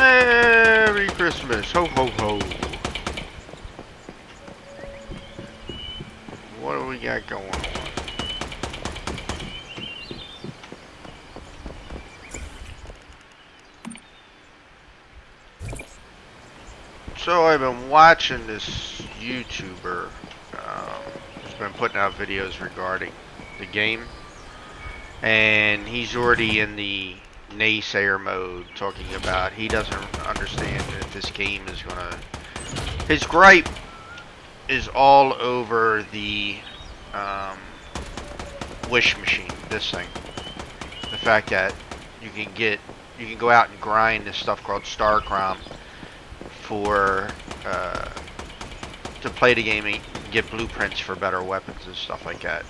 Merry Christmas! Ho ho ho! What do we got going on? So I've been watching this YouTuber who's been putting out videos regarding the game, and he's already in the naysayer mode, talking about he doesn't understand that this game is gonna. His gripe is all over the wish machine. This thing, the fact that you can go out and grind this stuff called StarCrom for to play the game and get blueprints for better weapons and stuff like that.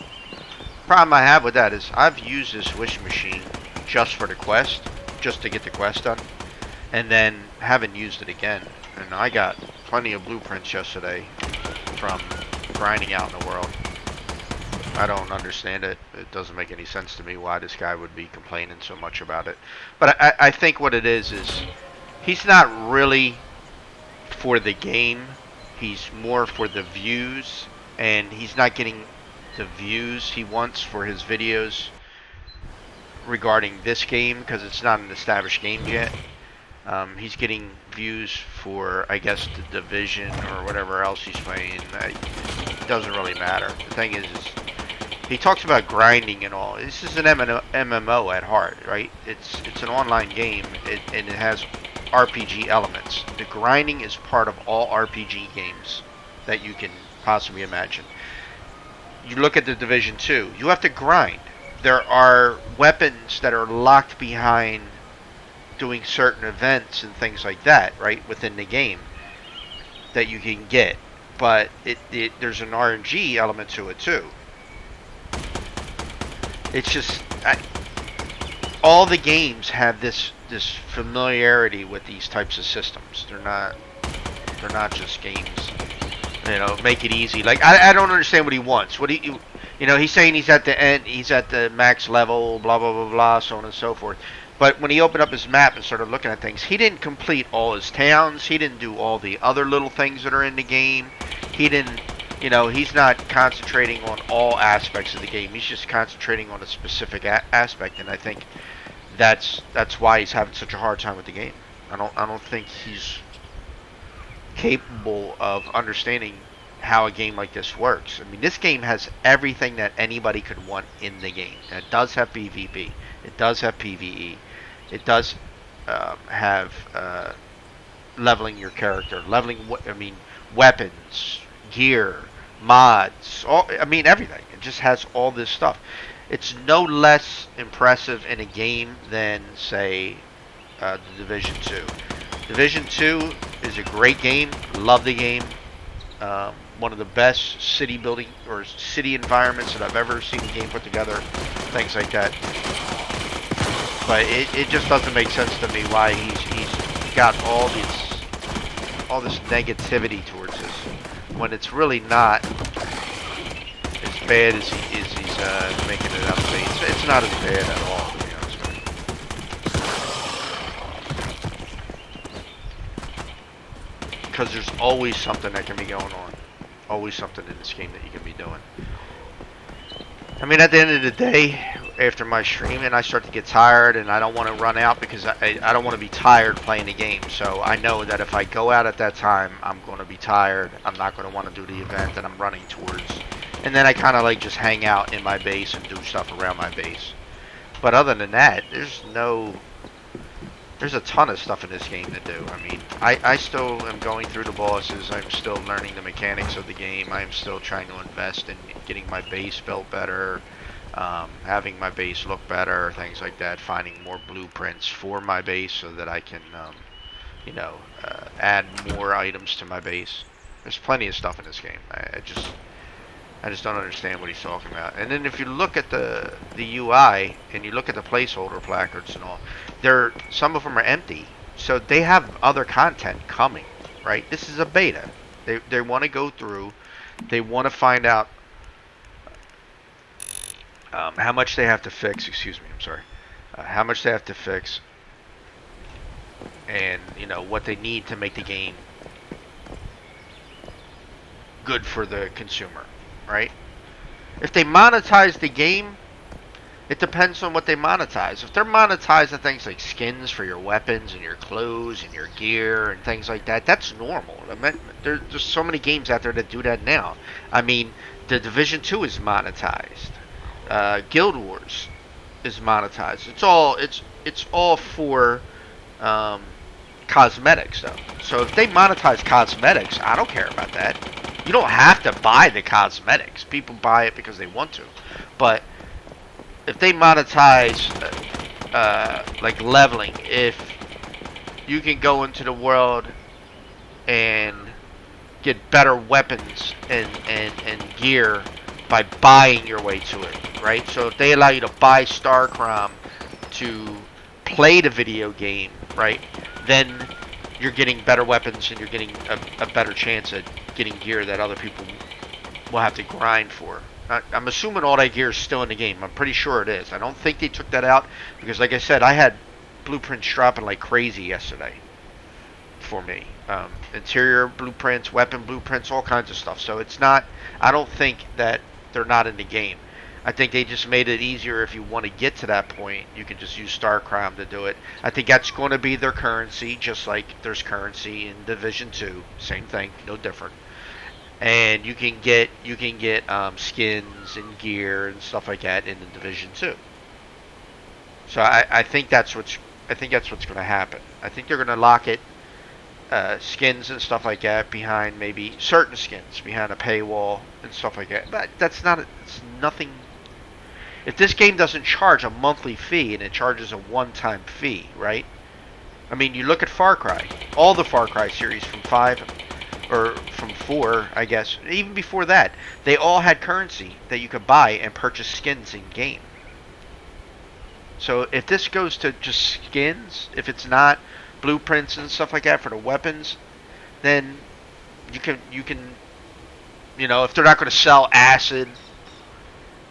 Problem I have with that is I've used this wish machine just for the quest, just to get the quest done, and then haven't used it again. And I got plenty of blueprints yesterday from grinding out in the world. I don't understand it. It doesn't make any sense to me why this guy would be complaining so much about it. But I think what it is he's not really for the game. He's more for the views, and he's not getting the views he wants for his videos regarding this game because it's not an established game yet. He's getting views for, I guess, the Division or whatever else he's playing. It doesn't really matter. The thing is he talks about grinding and all. This is an MMO at heart, right? It's an online game, and it has RPG elements. The grinding is part of all RPG games that you can possibly imagine. You look at the Division 2, you have to grind. There are weapons that are locked behind doing certain events and things like that, right, within the game that you can get. But there's an RNG element to it too. It's just all the games have this familiarity with these types of systems. They're not just games, make it easy. Like I don't understand what he wants. He's saying he's at the end, he's at the max level, blah blah blah blah, so on and so forth. But when he opened up his map and started looking at things, he didn't complete all his towns. He didn't do all the other little things that are in the game. He didn't, he's not concentrating on all aspects of the game. He's just concentrating on a specific aspect, and I think that's why he's having such a hard time with the game. I don't think he's capable of understanding how a game like this works. I mean, this game has everything that anybody could want in the game. And it does have PvP. It does have PvE. It does have leveling your character, weapons, gear, mods, everything. It just has all this stuff. It's no less impressive in a game than, say, the Division 2. Division 2 is a great game. Love the game. One of the best city building or city environments that I've ever seen a game put together. Things like that. But it just doesn't make sense to me why he's got all this negativity towards this when it's really not as bad as he's making it out to be. It's not as bad at all, to be honest with you. Because there's always something that can be going on. Always something in this game that you can be doing. I mean, at the end of the day, after my streaming, I start to get tired, and I don't want to run out because I don't want to be tired playing the game. So I know that if I go out at that time, I'm going to be tired. I'm not going to want to do the event that I'm running towards. And then I kind of just hang out in my base and do stuff around my base. But other than that, there's a ton of stuff in this game to do. I mean, I still am going through the bosses. I'm still learning the mechanics of the game. I'm still trying to invest in getting my base built better, having my base look better, things like that, finding more blueprints for my base so that I can, add more items to my base. There's plenty of stuff in this game. I just don't understand what he's talking about. And then if you look at the UI and you look at the placeholder placards and all, some of them are empty. So they have other content coming, right? This is a beta. They want to go through. They want to find out how much they have to fix. Excuse me, I'm sorry. How much they have to fix. and what they need to make the game good for the consumer, right? If they monetize the game, it depends on what they monetize. If they're monetizing things like skins for your weapons and your clothes and your gear and things like that, that's normal. I mean, there's so many games out there that do that now. I mean, the Division 2 is monetized. Guild Wars is monetized. It's all for cosmetics though. So if they monetize cosmetics, I don't care about that. You don't have to buy the cosmetics. People buy it because they want to. But if they monetize like leveling, if you can go into the world and get better weapons and gear by buying your way to it, right? So if they allow you to buy StarCrom to play the video game, right, then you're getting better weapons and you're getting a better chance at getting gear that other people will have to grind for. I'm assuming all that gear is still in the game. I'm pretty sure it is. I don't think they took that out because, like I said, I had blueprints dropping like crazy yesterday for me. Interior blueprints, weapon blueprints, all kinds of stuff. So it's not, I don't think that they're not in the game. I think they just made it easier if you want to get to that point. You can just use StarCrom to do it. I think that's going to be their currency, just like there's currency in Division 2. Same thing, no different. And you can get skins and gear and stuff like that in the Division 2. So I think that's what's going to happen. I think they're going to lock it, skins and stuff like that behind maybe certain skins behind a paywall and stuff like that. But it's nothing. If this game doesn't charge a monthly fee and it charges a one-time fee, right? I mean, you look at Far Cry, all the Far Cry series from 5 or from 4, I guess, even before that, they all had currency that you could buy and purchase skins in game. So if this goes to just skins, if it's not blueprints and stuff like that for the weapons, then you can if they're not going to sell acid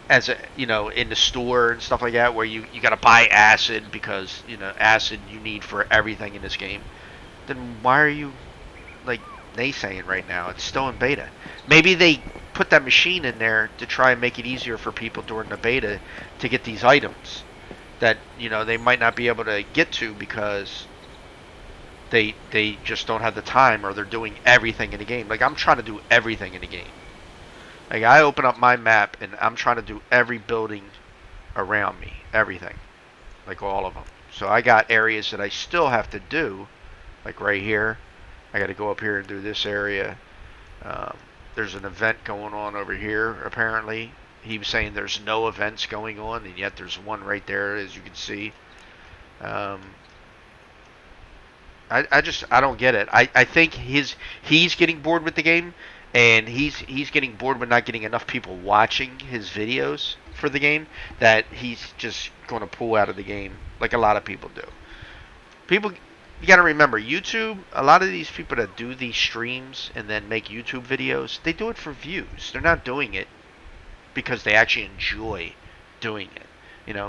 as a in the store and stuff like that, where you got to buy acid because acid you need for everything in this game, then why are you like naysaying right now? It's still in beta. Maybe they put that machine in there to try and make it easier for people during the beta to get these items that they might not be able to get to because they just don't have the time, or they're doing everything in the game. Like, I'm trying to do everything in the game. Like, I open up my map and I'm trying to do every building around me, everything, like all of them. So I got areas that I still have to do, like right here. I got to go up here and do this area. There's an event going on over here, apparently. He was saying there's no events going on, and yet there's one right there, as you can see. I don't get it. I think he's getting bored with the game, and he's getting bored with not getting enough people watching his videos for the game, that he's just going to pull out of the game like a lot of people do. You got to remember, YouTube, a lot of these people that do these streams and then make YouTube videos, they do it for views. They're not doing it because they actually enjoy doing it.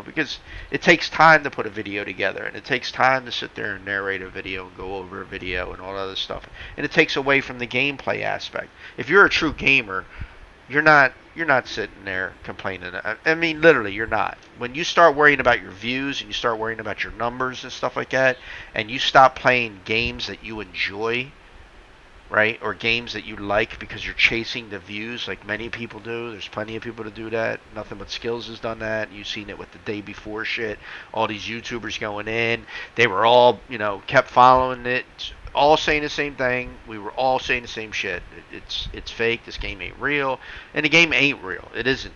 Because it takes time to put a video together, and it takes time to sit there and narrate a video and go over a video and all that other stuff. And it takes away from the gameplay aspect. If you're a true gamer, you're not sitting there complaining. I mean, literally, you're not. When you start worrying about your views and you start worrying about your numbers and stuff like that, and you stop playing games that you enjoy, right, or games that you like because you're chasing the views like many people do. There's plenty of people to do that. Nothing But Skills has done that. You've seen it with the Day Before shit. All these YouTubers going in. They were all, kept following it, all saying the same thing. We were all saying the same shit. It's fake. This game ain't real. And the game ain't real. It isn't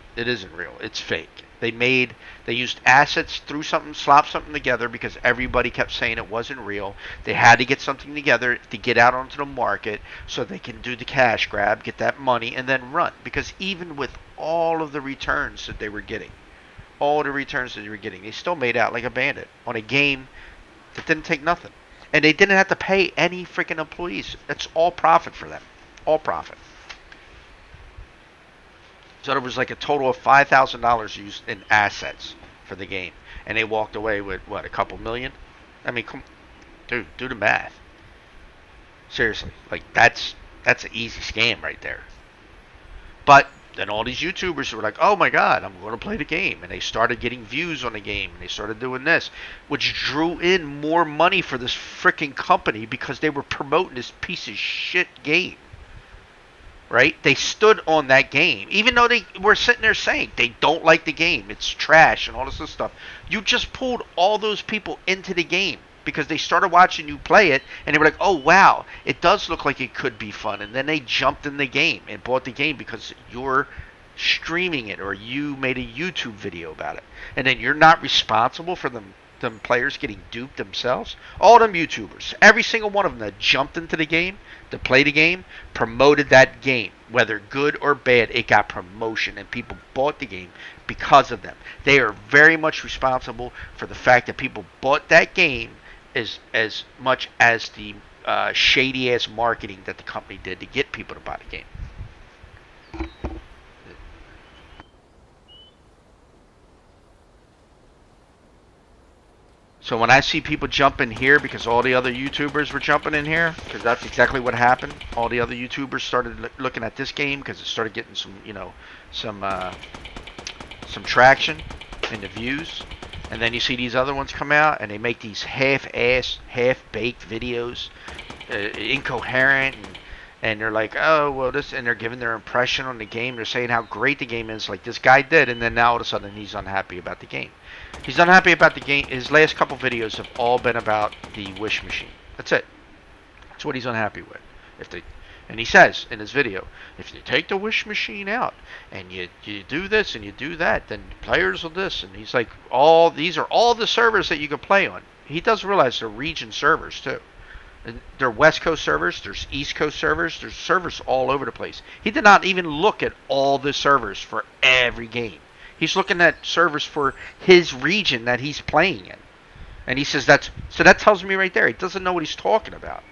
real. It's fake. They used assets, threw something, slapped something together because everybody kept saying it wasn't real. They had to get something together to get out onto the market so they can do the cash grab, get that money, and then run. Because even with all of the returns that they were getting, they still made out like a bandit on a game that didn't take nothing. And they didn't have to pay any freaking employees. That's all profit for them. All profit. So there was like a total of $5,000 used in assets for the game. And they walked away with, what, a couple million? I mean, Dude, do the math. Seriously, like that's an easy scam right there. But then all these YouTubers were like, "Oh my God, I'm going to play the game," and they started getting views on the game, and they started doing this, which drew in more money for this freaking company because they were promoting this piece of shit game. Right? They stood on that game, even though they were sitting there saying they don't like the game, it's trash, and all this other stuff. You just pulled all those people into the game because they started watching you play it, and they were like, "Oh wow, it does look like it could be fun," and then they jumped in the game and bought the game because you're streaming it or you made a YouTube video about it, and then you're not responsible for them players getting duped themselves. All them YouTubers, every single one of them that jumped into the game to play the game, promoted that game. Whether good or bad, it got promotion and people bought the game because of them. They are very much responsible for the fact that people bought that game as much as the shady ass marketing that the company did to get people to buy the game. So when I see people jump in here because all the other YouTubers were jumping in here, because that's exactly what happened. All the other YouTubers started looking at this game because it started getting some, some some traction in the views. And then you see these other ones come out and they make these half-ass, half-baked videos, incoherent, and they're like, oh, well, this, and they're giving their impression on the game. They're saying how great the game is, like this guy did, and then now all of a sudden he's unhappy about the game. He's unhappy about the game. His last couple videos have all been about the Wish Machine. That's it. That's what he's unhappy with. If they, and he says in his video, if you take the Wish Machine out and you do this and you do that, then players will this. And he's like, all these are all the servers that you can play on. He does realize they're region servers too. And they're West Coast servers, there's East Coast servers, there's servers all over the place. He did not even look at all the servers for every game. He's looking at servers for his region that he's playing in. And he says that tells me right there, he doesn't know what he's talking about.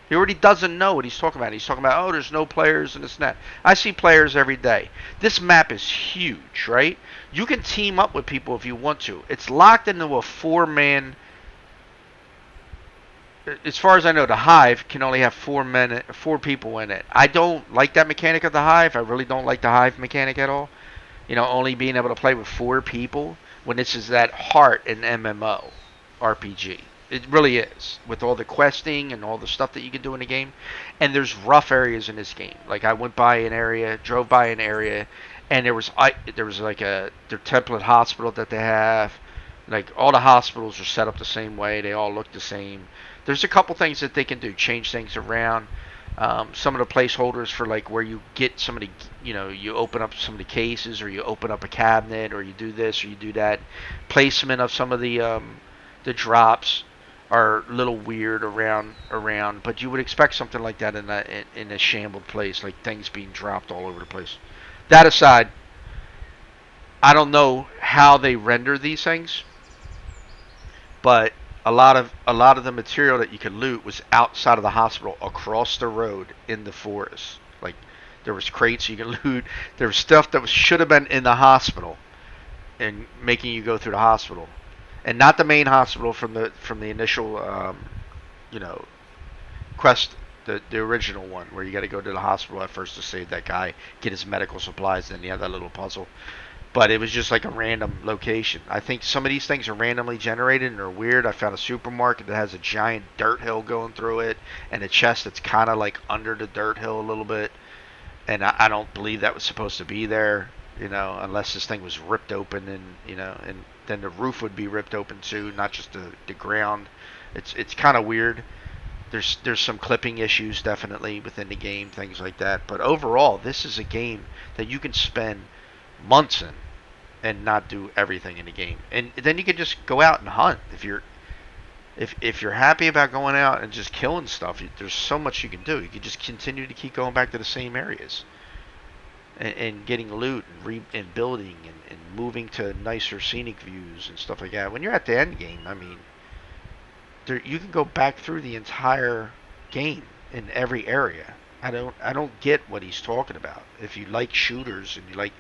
He already doesn't know what he's talking about. He's talking about, oh, there's no players and this and that. I see players every day. This map is huge, right? You can team up with people if you want to. It's locked into a 4-man. As far as I know, the Hive can only have 4 people in it. I don't like that mechanic of the Hive. I really don't like the Hive mechanic at all. Only being able to play with 4 people when this is that heart in MMO RPG. It really is, with all the questing and all the stuff that you can do in the game. And there's rough areas in this game. Like I drove by an area, and there was like their template hospital that they have. Like all the hospitals are set up the same way. They all look the same. There's a couple things that they can do, change things around. Some of the placeholders for like where you get some of the, you open up some of the cases, or you open up a cabinet, or you do this or you do that. Placement of some of the drops are a little weird around, but you would expect something like that in a shambled place, like things being dropped all over the place. That aside, I don't know how they render these things, but a lot of the material that you could loot was outside of the hospital, across the road in the forest. Like there was crates you could loot. There was stuff that should have been in the hospital and making you go through the hospital, and not the main hospital from the initial quest, the original one where you got to go to the hospital at first to save that guy, get his medical supplies, and then you have that little puzzle. But it was just like a random location. I think some of these things are randomly generated and are weird. I found a supermarket that has a giant dirt hill going through it, and a chest that's kind of like under the dirt hill a little bit. And I don't believe that was supposed to be there, unless this thing was ripped open, and then the roof would be ripped open too, not just the ground. It's kind of weird. There's some clipping issues definitely within the game, things like that. But overall, this is a game that you can spend months in and not do everything in the game, and then you can just go out and hunt if you're happy about going out and just killing stuff. There's so much you can do. You can just continue to keep going back to the same areas and getting loot and building and moving to nicer scenic views and stuff like that. When you're at the end game, I mean, you can go back through the entire game in every area. I don't get what he's talking about. If you like shooters and you like,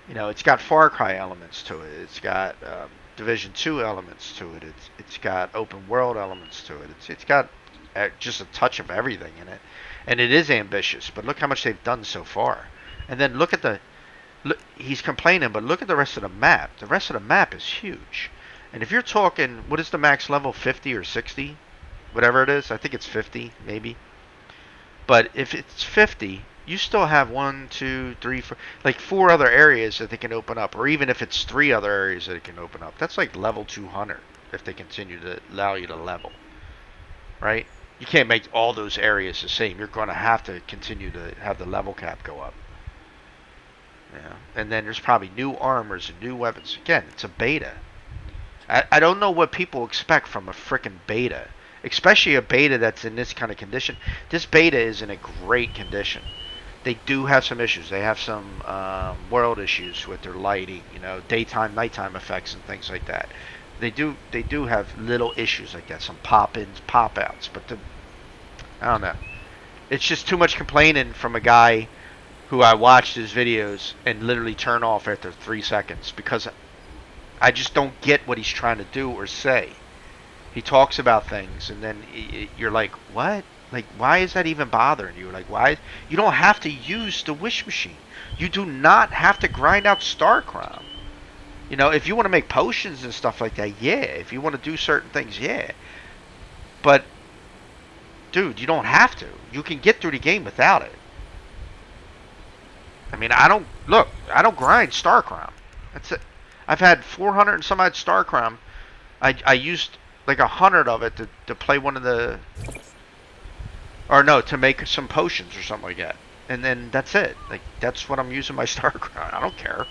it's got Far Cry elements to it. It's got Division 2 elements to it. It's got open world elements to it. It's got just a touch of everything in it, and it is ambitious. But look how much they've done so far. And then look at the look. He's complaining, but look at the rest of the map. The rest of the map is huge. And if you're talking, what is the max level? 50 or 60, whatever it is. I think it's 50, maybe. But if it's 50, you still have 1, 2, 3, 4, like 4 other areas that they can open up, or even if it's 3 other areas that it can open up. That's like level 200 if they continue to allow you to level, right? You can't make all those areas the same. You're going to have to continue to have the level cap go up. Yeah, and then there's probably new armors and new weapons. Again, it's a beta. I don't know what people expect from a freaking beta, especially a beta that's in this kind of condition. This beta is in a great condition. They do have some issues. They have some world issues with their lighting, daytime, nighttime effects and things like that. They do have little issues like that, some pop-ins, pop-outs, but I don't know. It's just too much complaining from a guy who I watched his videos and literally turn off after 3 seconds because I just don't get what he's trying to do or say. He talks about things and then you're like, what? Like, why is that even bothering you? Like, why? You don't have to use the wish machine. You do not have to grind out StarCrom. If you want to make potions and stuff like that, yeah. If you want to do certain things, yeah. But, dude, you don't have to. You can get through the game without it. I mean, I don't grind StarCrom. That's it. I've had 400 and some odd StarCrom. I used like 100 of it to play one of the, or no, to make some potions or something like that. And then that's it. Like, that's what I'm using my StarCrom. I don't care.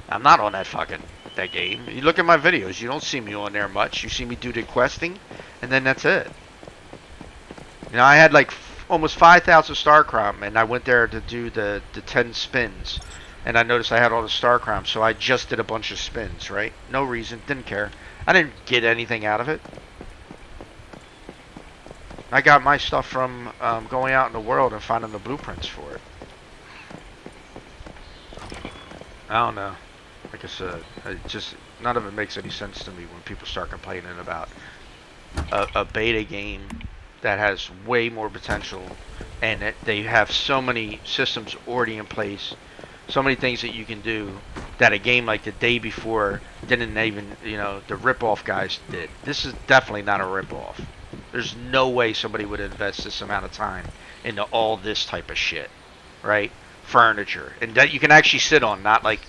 I'm not on that game. You look at my videos, you don't see me on there much. You see me do the questing, and then that's it. I had like almost 5,000 StarCrom, and I went there to do the 10 spins. And I noticed I had all the StarCrom, so I just did a bunch of spins, right? No reason, didn't care. I didn't get anything out of it. I got my stuff from going out in the world and finding the blueprints for it. I don't know. Like I said, none of it makes any sense to me when people start complaining about a beta game that has way more potential, and they have so many systems already in place, so many things that you can do that a game like the day before didn't even, the rip-off guys did. This is definitely not a rip-off. There's no way somebody would invest this amount of time into all this type of shit, right? Furniture. And that you can actually sit on, not like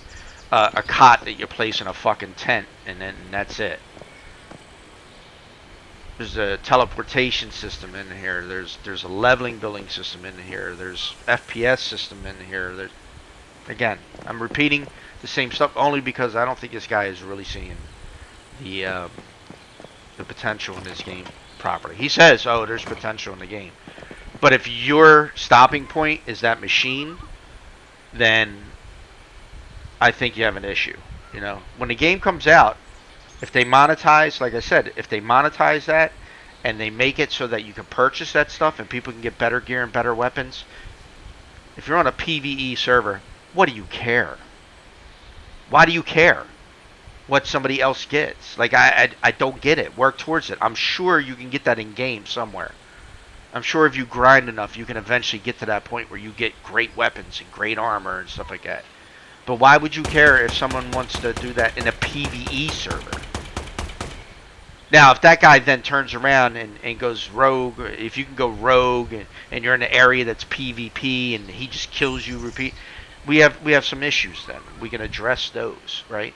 a cot that you place in a fucking tent, and then that's it. There's a teleportation system in here. There's a leveling building system in here. There's FPS system in here. Again, I'm repeating the same stuff only because I don't think this guy is really seeing the potential in this game properly. He says, "Oh, there's potential in the game," but if your stopping point is that machine, then I think you have an issue. When the game comes out, if they monetize, like I said, if they monetize that and they make it so that you can purchase that stuff and people can get better gear and better weapons, if you're on a PvE server, what do you care? Why do you care what somebody else gets? Like, I don't get it. Work towards it. I'm sure you can get that in game somewhere. I'm sure if you grind enough, you can eventually get to that point where you get great weapons and great armor and stuff like that. But why would you care if someone wants to do that in a PvE server? Now, if that guy then turns around and goes rogue, if you can go rogue and you're in an area that's PvP and he just kills you, we have some issues then. We can address those, right?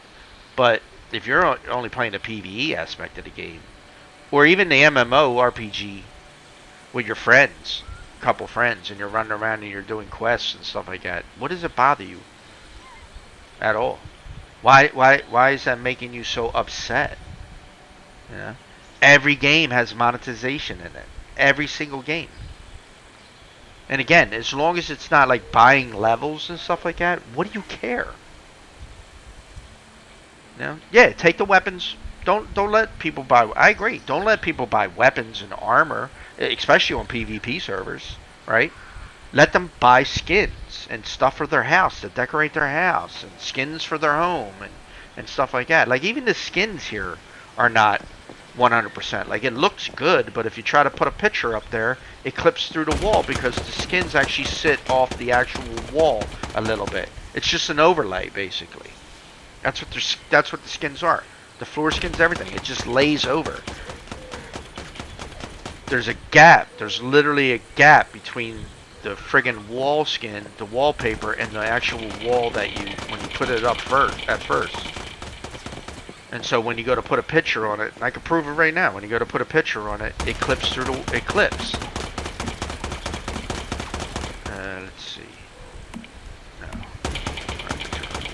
But if you're only playing the PvE aspect of the game, or even the MMO RPG with your friends, a couple friends, and you're running around and you're doing quests and stuff like that, what does it bother you at all? Why is that making you so upset? Every game has monetization in it. Every single game. And again, as long as it's not like buying levels and stuff like that, what do you care? Yeah, take the weapons. Don't let people buy. I agree. Don't let people buy weapons and armor, especially on PvP servers, right? Let them buy skins and stuff for their house to decorate their house, and skins for their home, and stuff like that. Like even the skins here are not 100%. Like it looks good, but if you try to put a picture up there, it clips through the wall because the skins actually sit off the actual wall a little bit. It's just an overlay basically. That's what the skins are. The floor skins, everything. It just lays over. There's a gap. There's literally a gap between the friggin' wall skin, the wallpaper, and the actual wall that when you put it up at first. And so when you go to put a picture on it, and I can prove it right now, when you go to put a picture on it, it clips through it clips. Let's see. No.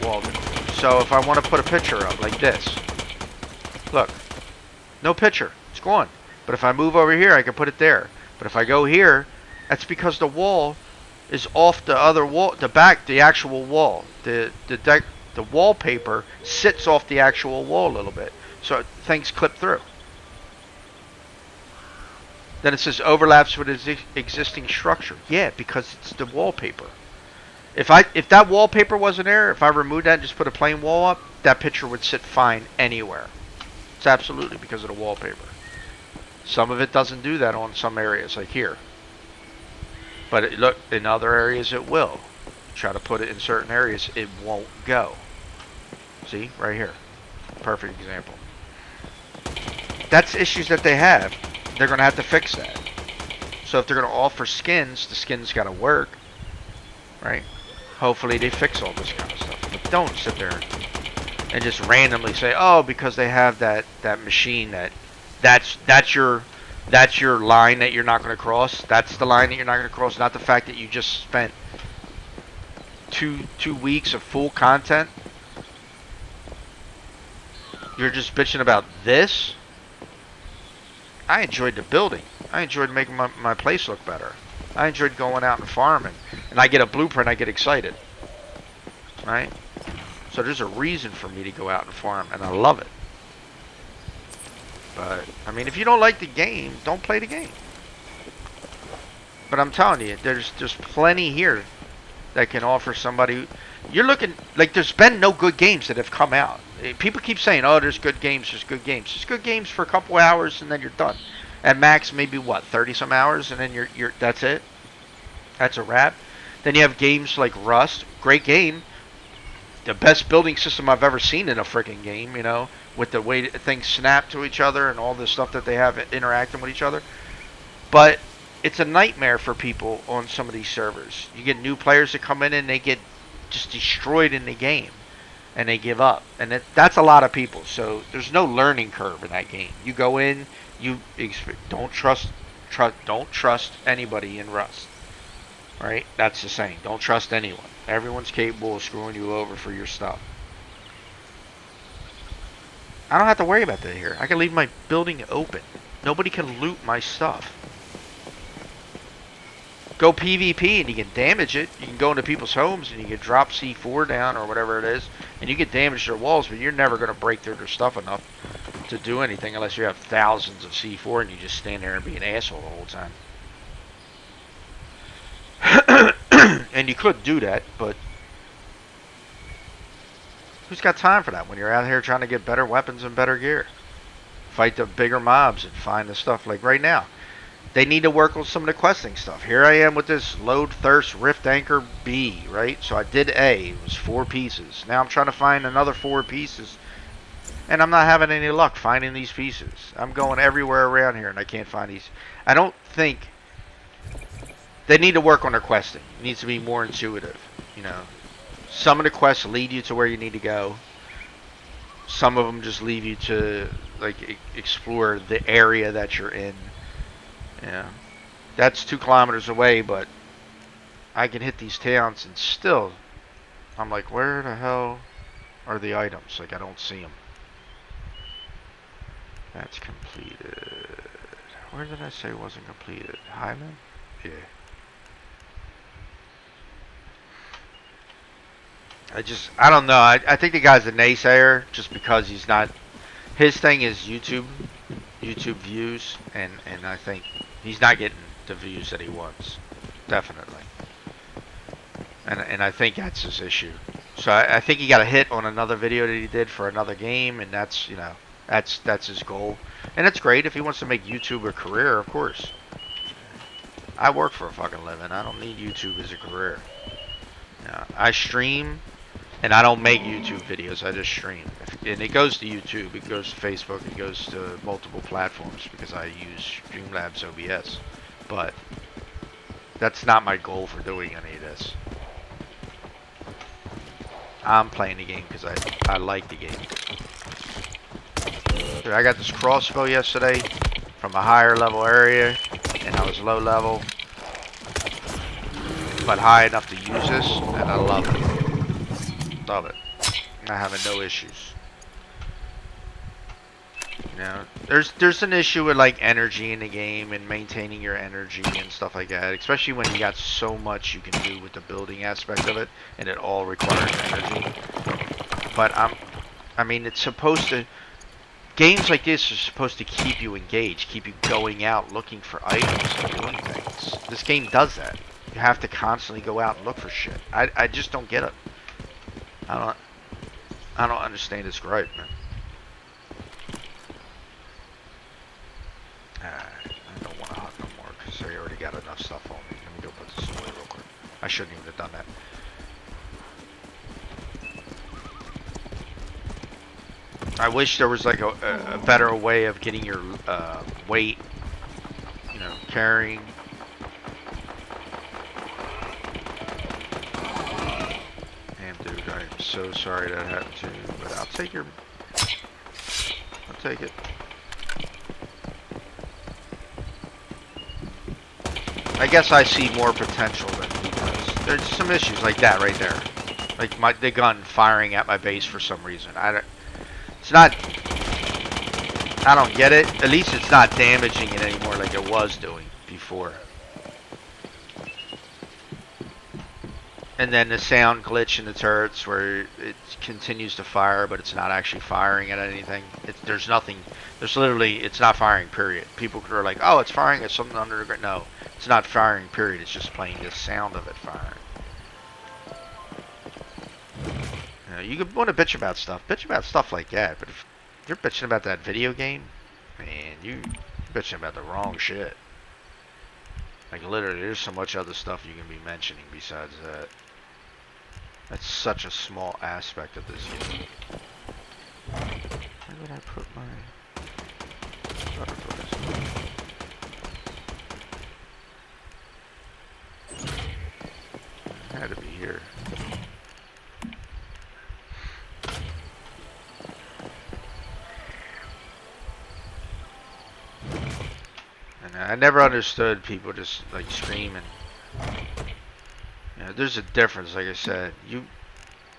Wall decor. So if I want to put a picture up like this, look, no picture, it's gone. But if I move over here, I can put it there. But if I go here, that's because the wall is off the other wall, the actual wall. The wallpaper sits off the actual wall a little bit, so things clip through. Then it says overlaps with existing structure. Yeah, because it's the wallpaper. If that wallpaper wasn't there, if I removed that and just put a plain wall up, that picture would sit fine anywhere. It's absolutely because of the wallpaper. Some of it doesn't do that on some areas, like here. But look, in other areas it will. Try to put it in certain areas, it won't go. See, right here. Perfect example. That's issues that they have. They're going to have to fix that. So if they're going to offer skins, the skins got to work. Right? Hopefully they fix all this kind of stuff. But don't sit there and just randomly say, oh, because they have that machine that's your line that you're not going to cross. That's the line that you're not going to cross. Not the fact that you just spent two weeks of full content. You're just bitching about this. I enjoyed the building. I enjoyed making my place look better. I enjoyed going out and farming. And I get a blueprint, I get excited. Right? So there's a reason for me to go out and farm, and I love it. But, I mean, if you don't like the game, don't play the game. But I'm telling you, there's plenty here that can offer somebody. You're looking, like, there's been no good games that have come out. People keep saying, oh, there's good games, there's good games. There's good games for a couple hours, and then you're done. At max, maybe, what, 30-some hours, and then you're that's it? That's a wrap. Then you have games like Rust. Great game. The best building system I've ever seen in a freaking game, you know, with the way things snap to each other and all the stuff that they have interacting with each other. But it's a nightmare for people on some of these servers. You get new players that come in and they get just destroyed in the game and they give up. And that's a lot of people. So there's no learning curve in that game. You go in, don't trust anybody in Rust. Right? That's the saying. Don't trust anyone. Everyone's capable of screwing you over for your stuff. I don't have to worry about that here. I can leave my building open. Nobody can loot my stuff. Go PvP and you can damage it. You can go into people's homes and you can drop C4 down or whatever it is, and you can damage their walls, but you're never going to break through their stuff enough to do anything unless you have thousands of C4 and you just stand there and be an asshole the whole time. And you could do that, but who's got time for that when you're out here trying to get better weapons and better gear? Fight the bigger mobs and find the stuff. Like right now, they need to work on some of the questing stuff. Here I am with this Load Thirst Rift Anchor B, right? So I did A. It was 4 pieces. Now I'm trying to find another 4 pieces. And I'm not having any luck finding these pieces. I'm going everywhere around here and I can't find these. I don't think... They need to work on their questing. It needs to be more intuitive, you know. Some of the quests lead you to where you need to go. Some of them just leave you to, like, explore the area that you're in. Yeah. That's 2 kilometers away, but I can hit these towns and still, I'm like, where the hell are the items? Like, I don't see them. That's completed. Where did I say it wasn't completed? Highland? Yeah. I don't know. I think the guy's a naysayer just because he's not. His thing is YouTube views, and I think he's not getting the views that he wants. Definitely. And I think that's his issue. So I think he got a hit on another video that he did for another game, and that's that's his goal, and it's great if he wants to make YouTube a career. Of course, I work for a fucking living. I don't need YouTube as a career. I stream, and I don't make YouTube videos. I just stream, and it goes to YouTube, it goes to Facebook, it goes to multiple platforms because I use Streamlabs OBS. But that's not my goal for doing any of this. I'm playing the game because I like the game. Dude, I got this crossbow yesterday from a higher level area, and I was low level, but high enough to use this, and I love it. Love it. I'm having no issues. You know, there's an issue with like energy in the game and maintaining your energy and stuff like that, especially when you got so much you can do with the building aspect of it, and it all requires energy. But I mean, it's supposed to. Games like this are supposed to keep you engaged, keep you going out looking for items and doing things. This game does that. You have to constantly go out and look for shit. I just don't get it. I don't understand this gripe, man. I don't want to hunt no more because I already got enough stuff on me. Let me go put this away real quick. I shouldn't even have done that. I wish there was like a better way of getting your weight, you know, carrying. Damn, dude, I am so sorry that happened to you, but I'll take your. I'll take it. I guess I see more potential than he does. There's some issues like that right there, like the gun firing at my base for some reason. It's not. I don't get it. At least it's not damaging it anymore like it was doing before. And then the sound glitch in the turrets where it continues to fire, but it's not actually firing at anything. There's nothing. There's literally, it's not firing, period. People are like, oh, it's firing at something under the ground. No, it's not firing, period. It's just playing the sound of it firing. You know, you could want to bitch about stuff like that, but if you're bitching about that video game, man, you're bitching about the wrong shit. Like, literally, there's so much other stuff you can be mentioning besides that. That's such a small aspect of this game. Where would I put my butterflies? It had to be here. And I never understood people just like screaming. You know, there's a difference, like I said.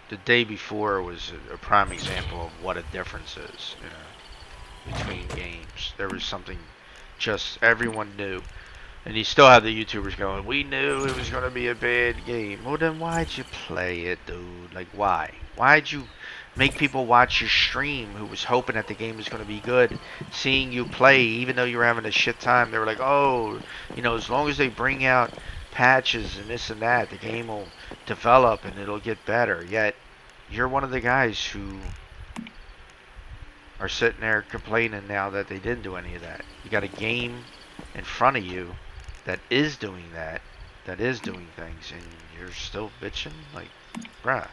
The day before was a prime example of what a difference is, you know, between games. There was something just everyone knew. And you still have the YouTubers going, we knew it was going to be a bad game. Well, then why'd you play it, dude? Like, why? Why'd you make people watch your stream who was hoping that the game was going to be good, seeing you play, even though you were having a shit time? They were like, oh, you know, as long as they bring out patches and this and that, the game will develop and it'll get better. Yet, you're one of the guys who are sitting there complaining now that they didn't do any of that. You got a game in front of you that is doing that, that is doing things, and you're still bitching? Like, bruh.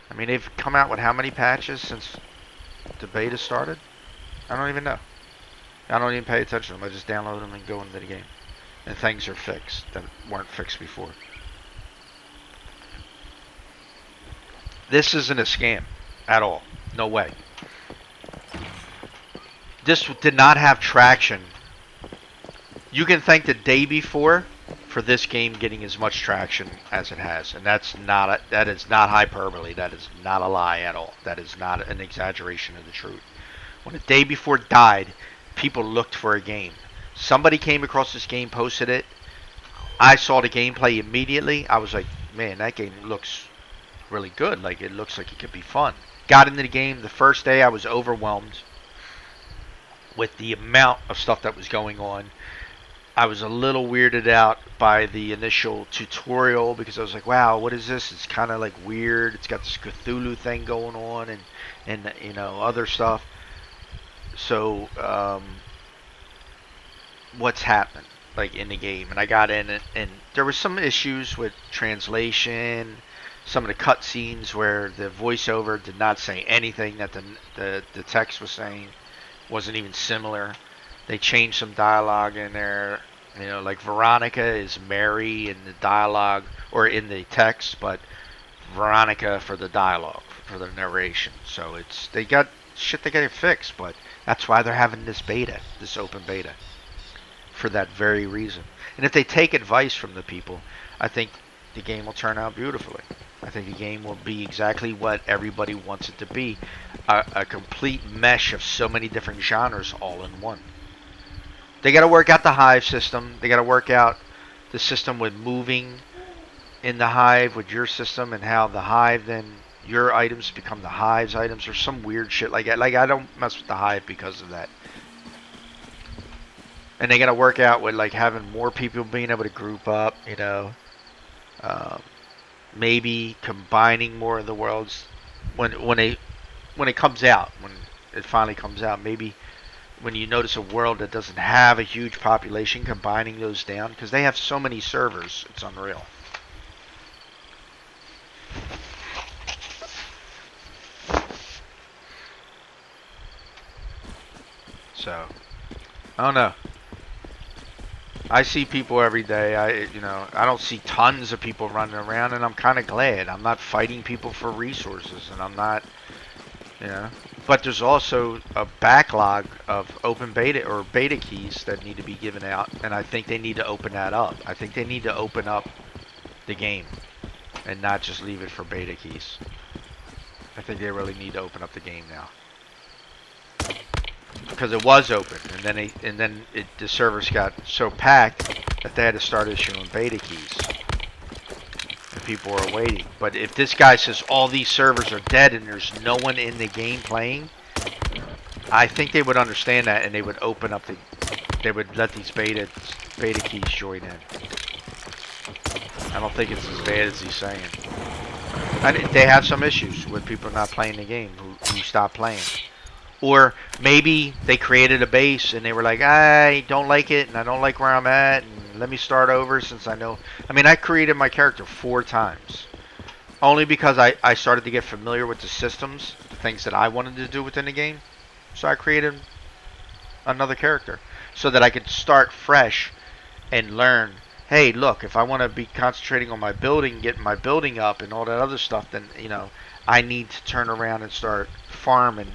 I mean, they've come out with how many patches since the beta started? I don't even know. I don't even pay attention to them. I just download them and go into the game. And things are fixed that weren't fixed before. This isn't a scam at all. No way. This did not have traction. You can thank the day before for this game getting as much traction as it has, and that is not hyperbole. That is not a lie at all. That is not an exaggeration of the truth. When the day before died, people looked for a game. Somebody came across this game, posted it. I saw the gameplay immediately. I was like, man, that game looks really good. Like, it looks like it could be fun. Got into the game. The first day, I was overwhelmed with the amount of stuff that was going on. I was a little weirded out by the initial tutorial because I was like, wow, what is this? It's kind of like weird. It's got this Cthulhu thing going on and you know, other stuff. So, what's happened like in the game? And I got in it, and there was some issues with translation, some of the cutscenes where the voiceover did not say anything that the text was saying, wasn't even similar. They changed some dialogue in there. You know, like Veronica is Mary in the dialogue or in the text, but Veronica for the dialogue, for the narration. So it's they got shit they got to fix, but that's why they're having this beta, this open beta, for that very reason. And if they take advice from the people, I think the game will turn out beautifully. I think the game will be exactly what everybody wants it to be, a complete mesh of so many different genres all in one. They got to work out the hive system. They got to work out the system with moving in the hive with your system and how the hive then your items become the hive's items or some weird shit like that. Like I don't mess with the hive because of that. And they got to work out with like having more people being able to group up, you know, maybe combining more of the worlds when it comes out, when it finally comes out. Maybe when you notice a world that doesn't have a huge population, combining those down because they have so many servers, it's unreal. So I don't know. I see people every day. I don't see tons of people running around, and I'm kind of glad. I'm not fighting people for resources, and I'm not, you know. But there's also a backlog of open beta or beta keys that need to be given out, and I think they need to open that up. I think they need to open up the game and not just leave it for beta keys. I think they really need to open up the game now. Because it was open, and then the servers got so packed that they had to start issuing beta keys, and people were waiting. But if this guy says all these servers are dead and there's no one in the game playing, I think they would understand that and they would open up they would let these beta keys join in. I don't think it's as bad as he's saying. They have some issues with people not playing the game who stop playing. Or maybe they created a base and they were like, I don't like it and I don't like where I'm at and let me start over since I know. I mean, I created my character 4 times. Only because I started to get familiar with the systems, the things that I wanted to do within the game. So I created another character so that I could start fresh and learn, hey, look, if I want to be concentrating on my building, getting my building up and all that other stuff, then, you know, I need to turn around and start farming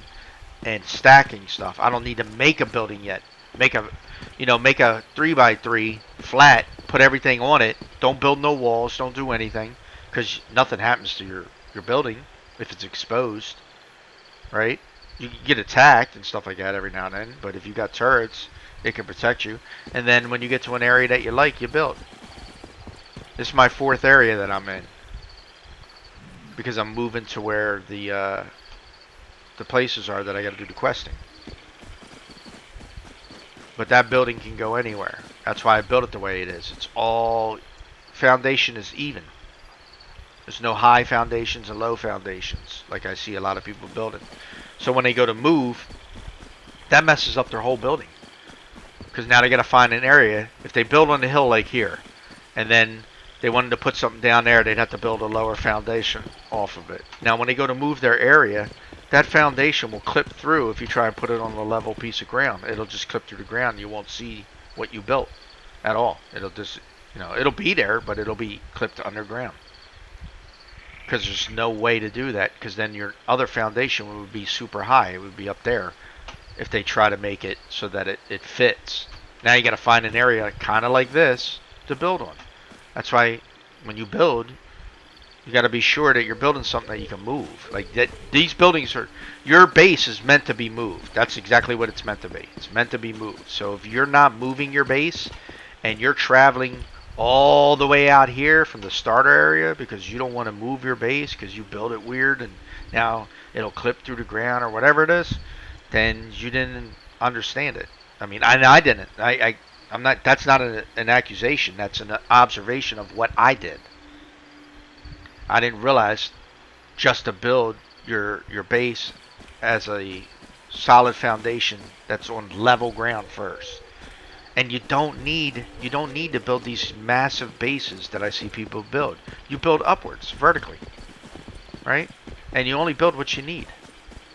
and stacking stuff. I don't need to make a building yet. Make a 3x3 flat, put everything on it. Don't build no walls, don't do anything, because nothing happens to your building if it's exposed, right? You can get attacked and stuff like that every now and then, but if you got turrets, it can protect you. And then when you get to an area that you like, you build. This is my 4th area that I'm in, because I'm moving to where the places are that I got to do the questing. But that building can go anywhere. That's why I built it the way it is. It's all foundation is even. There's no high foundations and low foundations like I see a lot of people building. So when they go to move, that messes up their whole building. Because now they got to find an area. If they build on the hill like here, and then they wanted to put something down there, they'd have to build a lower foundation off of it. Now when they go to move their area, that foundation will clip through if you try and put it on a level piece of ground. It'll just clip through the ground. You won't see what you built at all. It'll just, it'll be there, but it'll be clipped underground. Because there's no way to do that, because then your other foundation would be super high. It would be up there if they try to make it so that it fits. Now you got to find an area kind of like this to build on. That's why when you build, you got to be sure that you're building something that you can move. Like that, these buildings your base is meant to be moved. That's exactly what it's meant to be. It's meant to be moved. So if you're not moving your base and you're traveling all the way out here from the starter area because you don't want to move your base because you build it weird and now it'll clip through the ground or whatever it is, then you didn't understand it. I mean, I didn't. I I'm not. That's not an accusation. That's an observation of what I did. I didn't realize just to build your base as a solid foundation that's on level ground first. And you don't need to build these massive bases that I see people build. You build upwards, vertically, right? And you only build what you need.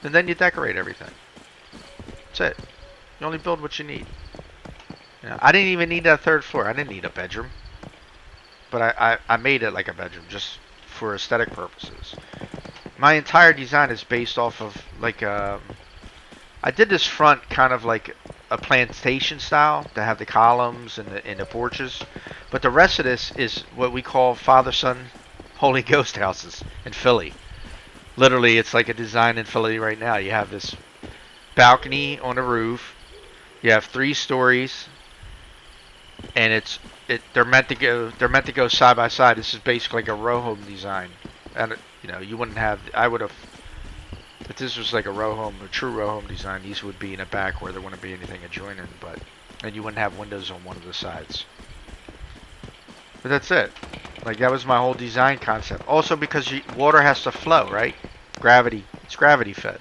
And then you decorate everything. That's it. You only build what you need. You know, I didn't even need that third floor. I didn't need a bedroom. But I made it like a bedroom just for aesthetic purposes. My entire design is based off of like I did this front kind of like a plantation style to have the columns and the porches, but the rest of this is what we call Father Son Holy Ghost houses in Philly. Literally, it's like a design in Philly right now. You have this balcony on the roof. You have 3 stories, and they're meant to go side by side. This is basically like a row home design, and you know you wouldn't have. I would have. If this was like a row home, a true row home design, these would be in the back where there wouldn't be anything adjoining, and you wouldn't have windows on one of the sides. But that's it. Like that was my whole design concept. Also because water has to flow, right? Gravity. It's gravity fed.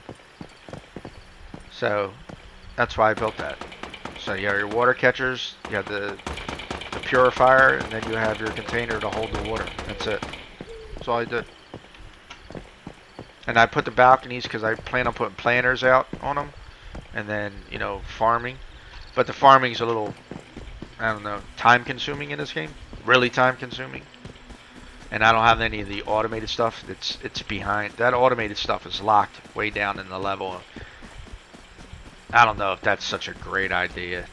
So that's why I built that. So you have your water catchers, you have the purifier, and then you have your container to hold the water. That's it. That's all I did. And I put the balconies because I plan on putting planters out on them, and then farming. But the farming's a little, I don't know, time consuming in this game. Really time consuming. And I don't have any of the automated stuff. It's behind. That automated stuff is locked way down in the level. I don't know if that's such a great idea.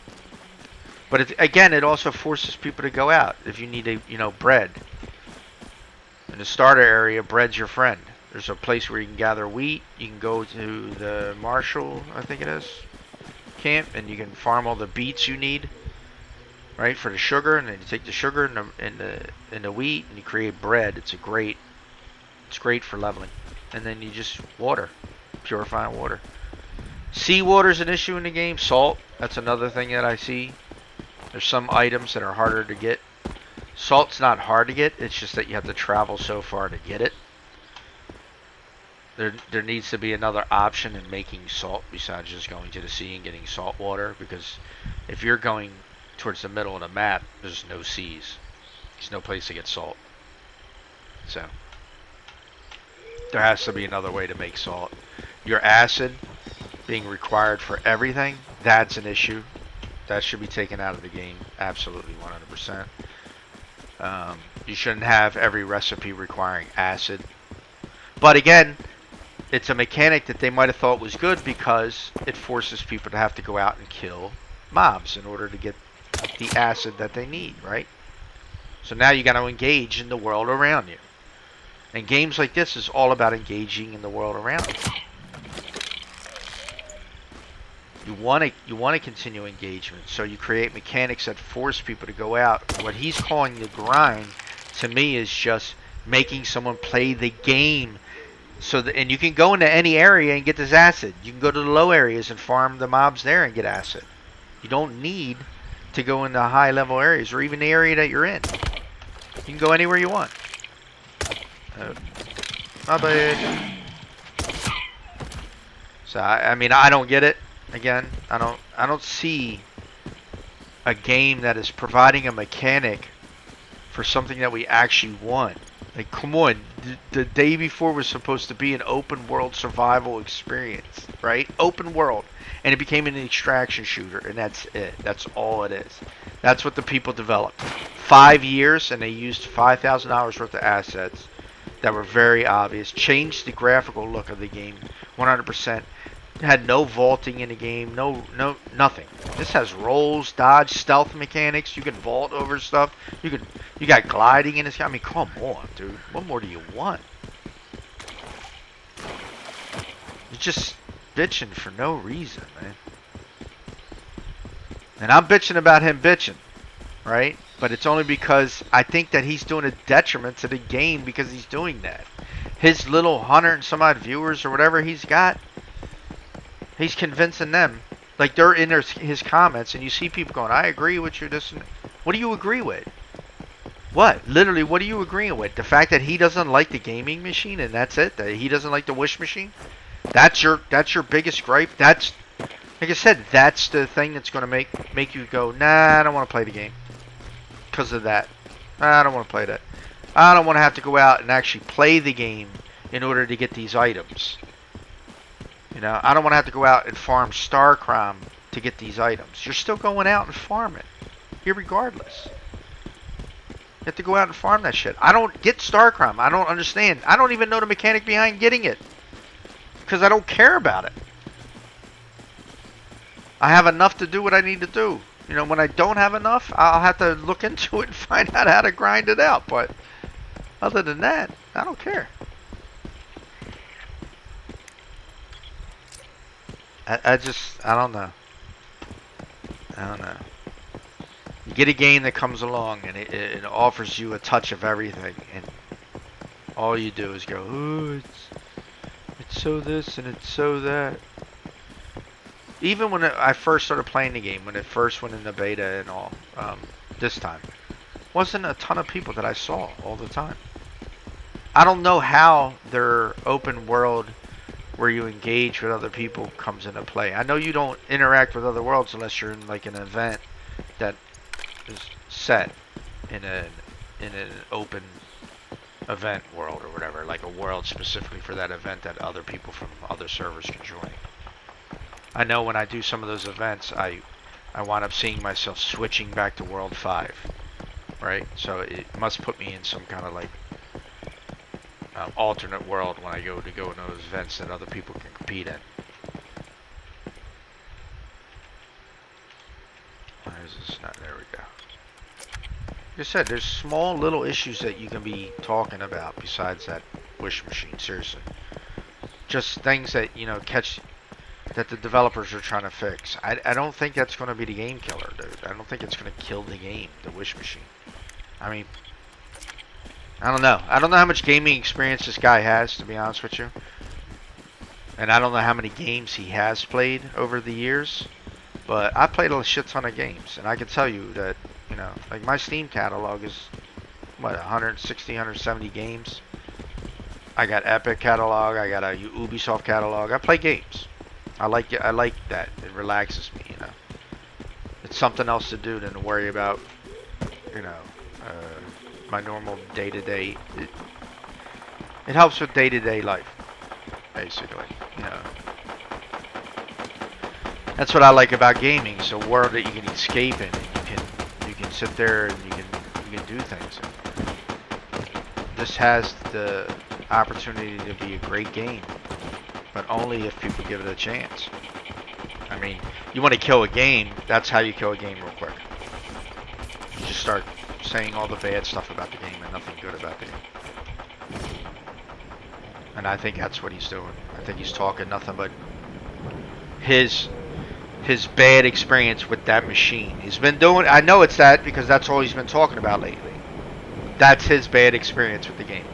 But again, it also forces people to go out. If you need bread. In the starter area, bread's your friend. There's a place where you can gather wheat. You can go to the Marshall, I think it is, camp, and you can farm all the beets you need, right, for the sugar. And then you take the sugar and the wheat, and you create bread. It's great for leveling. And then you just purifying water. Seawater's an issue in the game. Salt, that's another thing that I see. There's some items that are harder to get. Salt's not hard to get. It's just that you have to travel so far to get it. There needs to be another option in making salt besides just going to the sea and getting salt water, because if you're going towards the middle of the map, there's no seas. There's no place to get salt. So there has to be another way to make salt. Your acid being required for everything, that's an issue. That should be taken out of the game. Absolutely 100%. You shouldn't have every recipe requiring acid. But again, it's a mechanic that they might have thought was good because it forces people to have to go out and kill mobs in order to get the acid that they need, right? So now you got to engage in the world around you. And games like this is all about engaging in the world around you. You want to continue engagement, so you create mechanics that force people to go out. What he's calling the grind, to me, is just making someone play the game. And you can go into any area and get this acid. You can go to the low areas and farm the mobs there and get acid. You don't need to go into high level areas or even the area that you're in. You can go anywhere you want. My bad. So I mean, I don't get it. Again, I don't see a game that is providing a mechanic for something that we actually want. Like, come on, the day before was supposed to be an open world survival experience, right? Open world. And it became an extraction shooter, and that's it. That's all it is. That's what the people developed. 5 years, and they used $5,000 worth of assets that were very obvious. Changed the graphical look of the game 100%. Had no vaulting in the game, no nothing. This has rolls, dodge, stealth mechanics. You can vault over stuff. You got gliding in this game. I mean, come on, dude. What more do you want? You're just bitching for no reason, man. And I'm bitching about him bitching, right? But it's only because I think that he's doing a detriment to the game because he's doing that. His little 100 and some odd viewers or whatever he's got, he's convincing them. Like they're in his comments, and you see people going, "I agree with you." This, and what do you agree with? What? Literally, what are you agreeing with? The fact that he doesn't like the gaming machine, and that's it. That he doesn't like the Wish machine. That's your biggest gripe. That's, like I said, that's the thing that's going to make you go, nah, I don't want to play the game because of that. Nah, I don't want to play that. I don't want to have to go out and actually play the game in order to get these items. You know, I don't want to have to go out and farm Starcrom to get these items. You're still going out and farming, irregardless. You have to go out and farm that shit. I don't get Starcrom. I don't understand. I don't even know the mechanic behind getting it because I don't care about it. I have enough to do what I need to do. You know, when I don't have enough, I'll have to look into it and find out how to grind it out. But other than that, I don't care. I don't know. I don't know. You get a game that comes along and it offers you a touch of everything, and all you do is go, oh, it's so this and it's so that. Even when I first started playing the game, when it first went into beta and all, this time, wasn't a ton of people that I saw all the time. I don't know how their open world where you engage with other people comes into play. I know you don't interact with other worlds unless you're in like an event that is set in an open event world or whatever, like a world specifically for that event that other people from other servers can join. I know when I do some of those events, I wind up seeing myself switching back to World 5, right? So it must put me in some kind of like alternate world when I go in those events that other people can compete in. Why is this not? There we go. Like I said, there's small little issues that you can be talking about besides that Wish machine. Seriously, just things that that the developers are trying to fix. I don't think that's going to be the game killer, dude. I don't think it's going to kill the game, the Wish machine. I mean, I don't know. I don't know how much gaming experience this guy has, to be honest with you. And I don't know how many games he has played over the years. But I played a shit ton of games. And I can tell you that, like my Steam catalog is, 160, 170 games. I got Epic catalog. I got a Ubisoft catalog. I play games. I like it. I like that. It relaxes me, It's something else to do than to worry about, my normal day-to-day. It helps with day-to-day life, basically. That's what I like about gaming. It's a world that you can escape in, and you can sit there and you can do things. This has the opportunity to be a great game, but only if people give it a chance. I mean, you want to kill a game, that's how you kill a game real quick. You just start saying all the bad stuff about the game and nothing good about the game. And I think that's what he's doing. I think he's talking nothing but his bad experience with that machine. He's been doing, I know it's that because that's all he's been talking about lately. That's his bad experience with the game.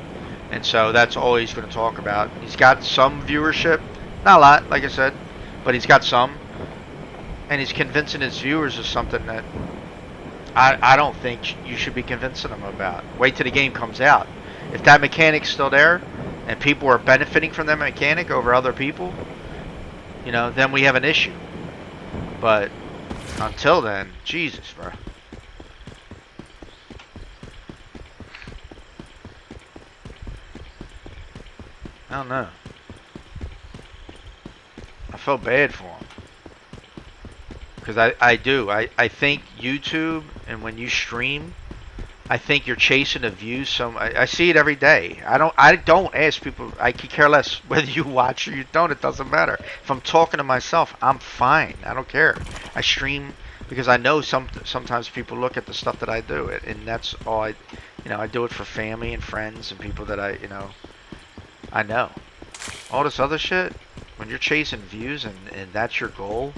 And so that's all he's going to talk about. He's got some viewership, not a lot, like I said, but he's got some. And he's convincing his viewers of something that I don't think you should be convincing them about. Wait till the game comes out. If that mechanic's still there and people are benefiting from that mechanic over other people, then we have an issue. But until then, Jesus, bro. I don't know. I feel bad for him. Because I do. I think YouTube, and when you stream, I think you're chasing a view. I see it every day. I don't ask people. I could care less whether you watch or you don't. It doesn't matter. If I'm talking to myself, I'm fine. I don't care. I stream because I know sometimes people look at the stuff that I do, and that's all I do it for family and friends and people that I know. All this other shit, when you're chasing views and that's your goal,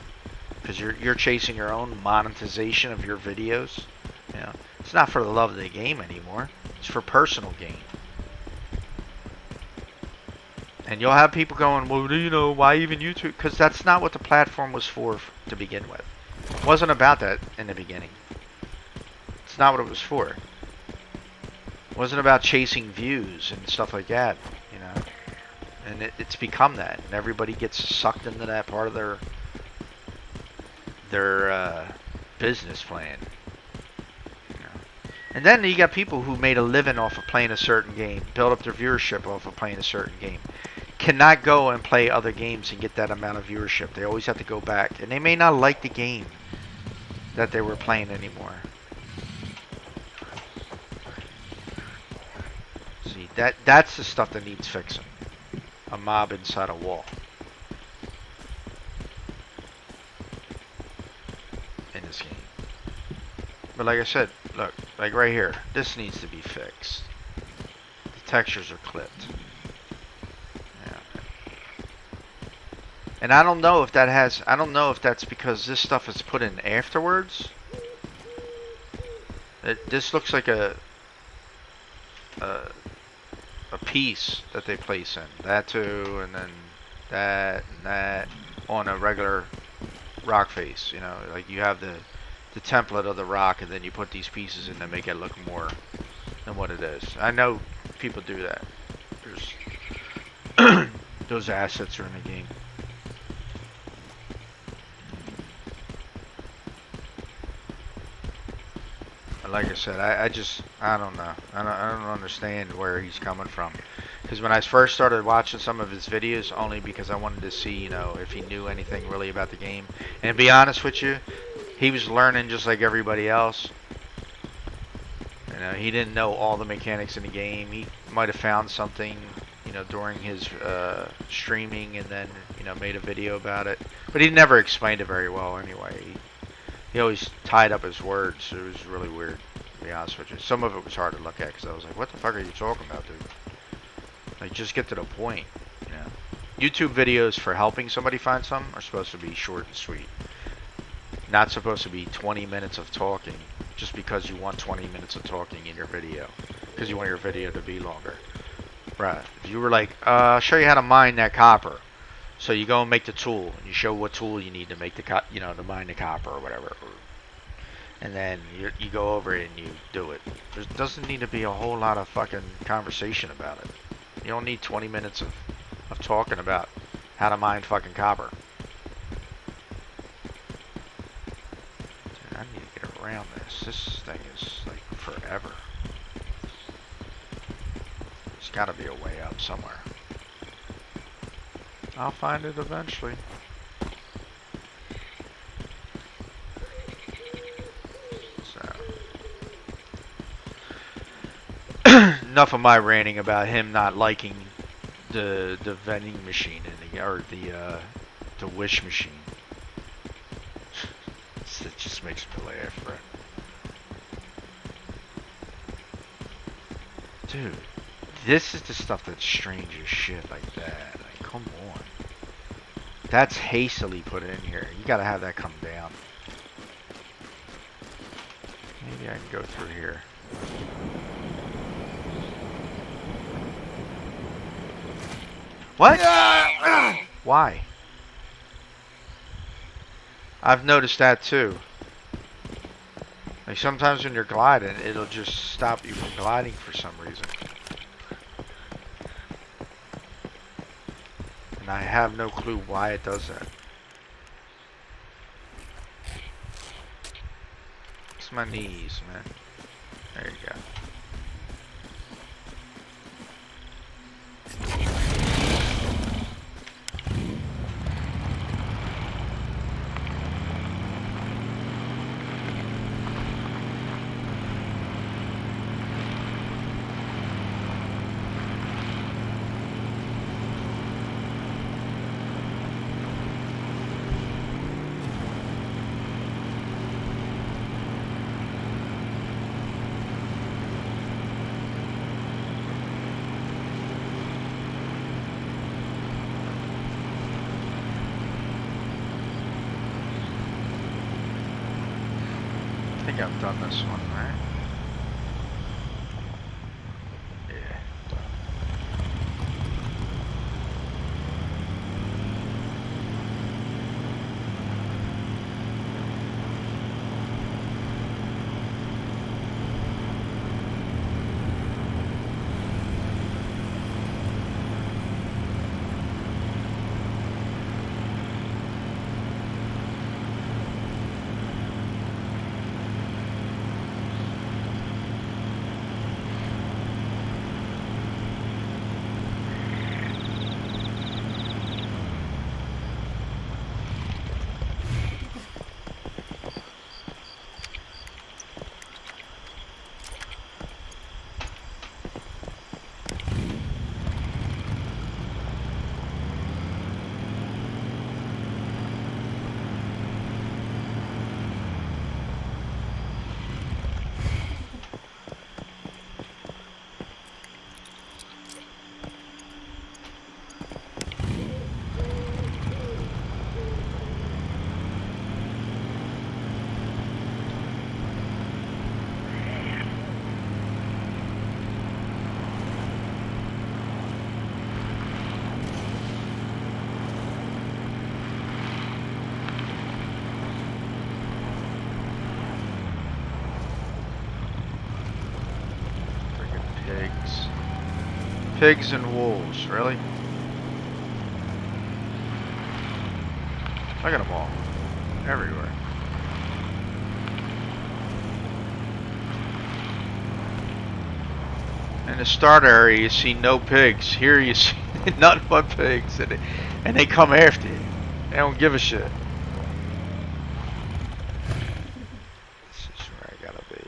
because you're chasing your own monetization of your videos, it's not for the love of the game anymore. It's for personal gain. And you'll have people going, well, you know, why even YouTube? Because that's not what the platform was for to begin with. It wasn't about that in the beginning. It's not what it was for. It wasn't about chasing views and stuff like that, you know. And it's become that, and everybody gets sucked into that part of their business plan. You know. And then you got people who made a living off of playing a certain game, build up their viewership off of playing a certain game. Cannot go and play other games and get that amount of viewership. They always have to go back, and they may not like the game that they were playing anymore. See, that's the stuff that needs fixing. A mob inside a wall. In this game. But like I said, look, like right here, this needs to be fixed. The textures are clipped. Yeah. And I don't know if that's because this stuff is put in afterwards. This looks like a piece that they place in. That too, and then that and that on a regular rock face. You know, like you have the template of the rock, and then you put these pieces in to make it look more than what it is. I know people do that. There's those assets are in the game. Like I said, I don't know. I don't understand where he's coming from. Because when I first started watching some of his videos, only because I wanted to see, you know, if he knew anything really about the game. And to be honest with you, he was learning just like everybody else. You know, he didn't know all the mechanics in the game. He might have found something, you know, during his streaming, and then, you know, made a video about it. But he never explained it very well anyway. He always tied up his words. It was really weird, to be honest with you. Some of it was hard to look at because I was like, what the fuck are you talking about, dude? Like, just get to the point, you know? YouTube videos for helping somebody find something are supposed to be short and sweet. Not supposed to be 20 minutes of talking just because you want 20 minutes of talking in your video. Because you want your video to be longer. Right. If you were like, I'll show you how to mine that copper. So you go and make the tool, and you show what tool you need to make the to mine the copper or whatever, and then you go over it and you do it. There doesn't need to be a whole lot of fucking conversation about it. You don't need 20 minutes of talking about how to mine fucking copper. Dude, I need to get around this. This thing is like forever. There's got to be a way up somewhere. I'll find it eventually. So enough of my ranting about him not liking the vending machine or the wish machine. It just makes me laugh, right? Dude, this is the stuff that's strange as shit like that. Come on. That's hastily put in here. You gotta have that come down. Maybe I can go through here. What? Why? I've noticed that too. Like sometimes when you're gliding, it'll just stop you from gliding for some reason. I have no clue why it does that. It's my knees, man. There you go. I think I've done this one, right? Yeah. Pigs and wolves, really? Look at them all. Everywhere. In the start area, you see no pigs. Here you see nothing but pigs, and they come after you. They don't give a shit. This is where I gotta be.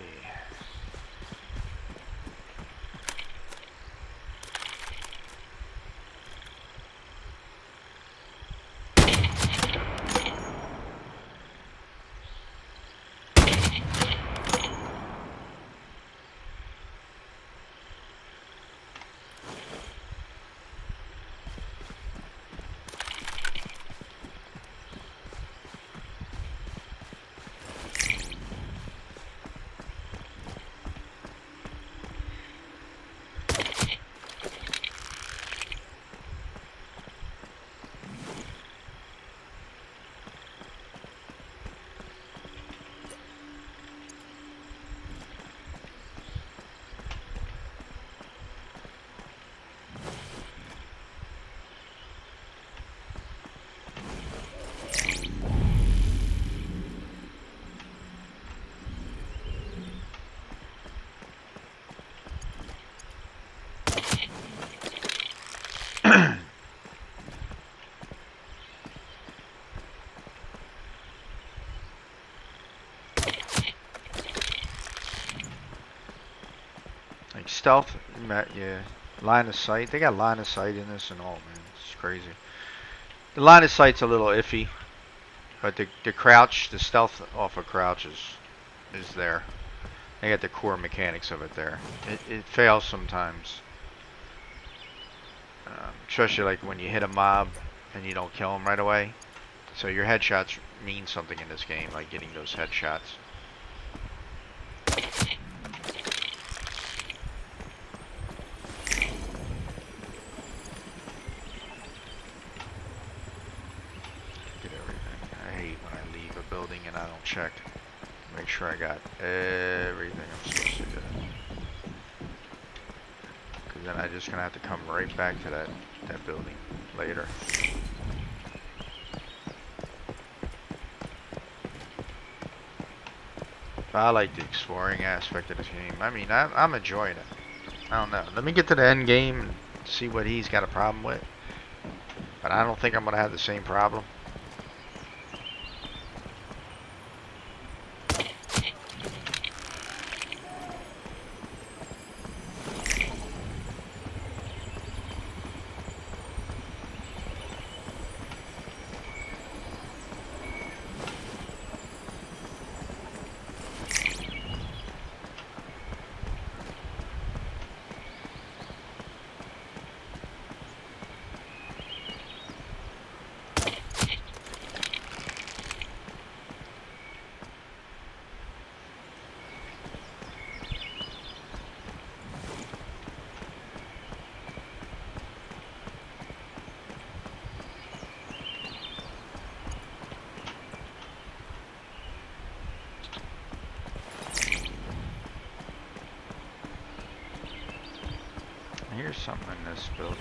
Like stealth, yeah. Line of sight. They got line of sight in this and all, man. It's crazy. The line of sight's a little iffy, but the crouch, the stealth off of crouch is there. They got the core mechanics of it there. It fails sometimes, especially like when you hit a mob and you don't kill them right away. So your headshots mean something in this game, like getting those headshots. And I don't check. Make sure I got everything I'm supposed to get. Because then I'm just gonna have to come right back to that building later. But I like the exploring aspect of this game. I mean, I'm enjoying it. I don't know. Let me get to the end game and see what he's got a problem with. But I don't think I'm gonna have the same problem. Here's something in this building.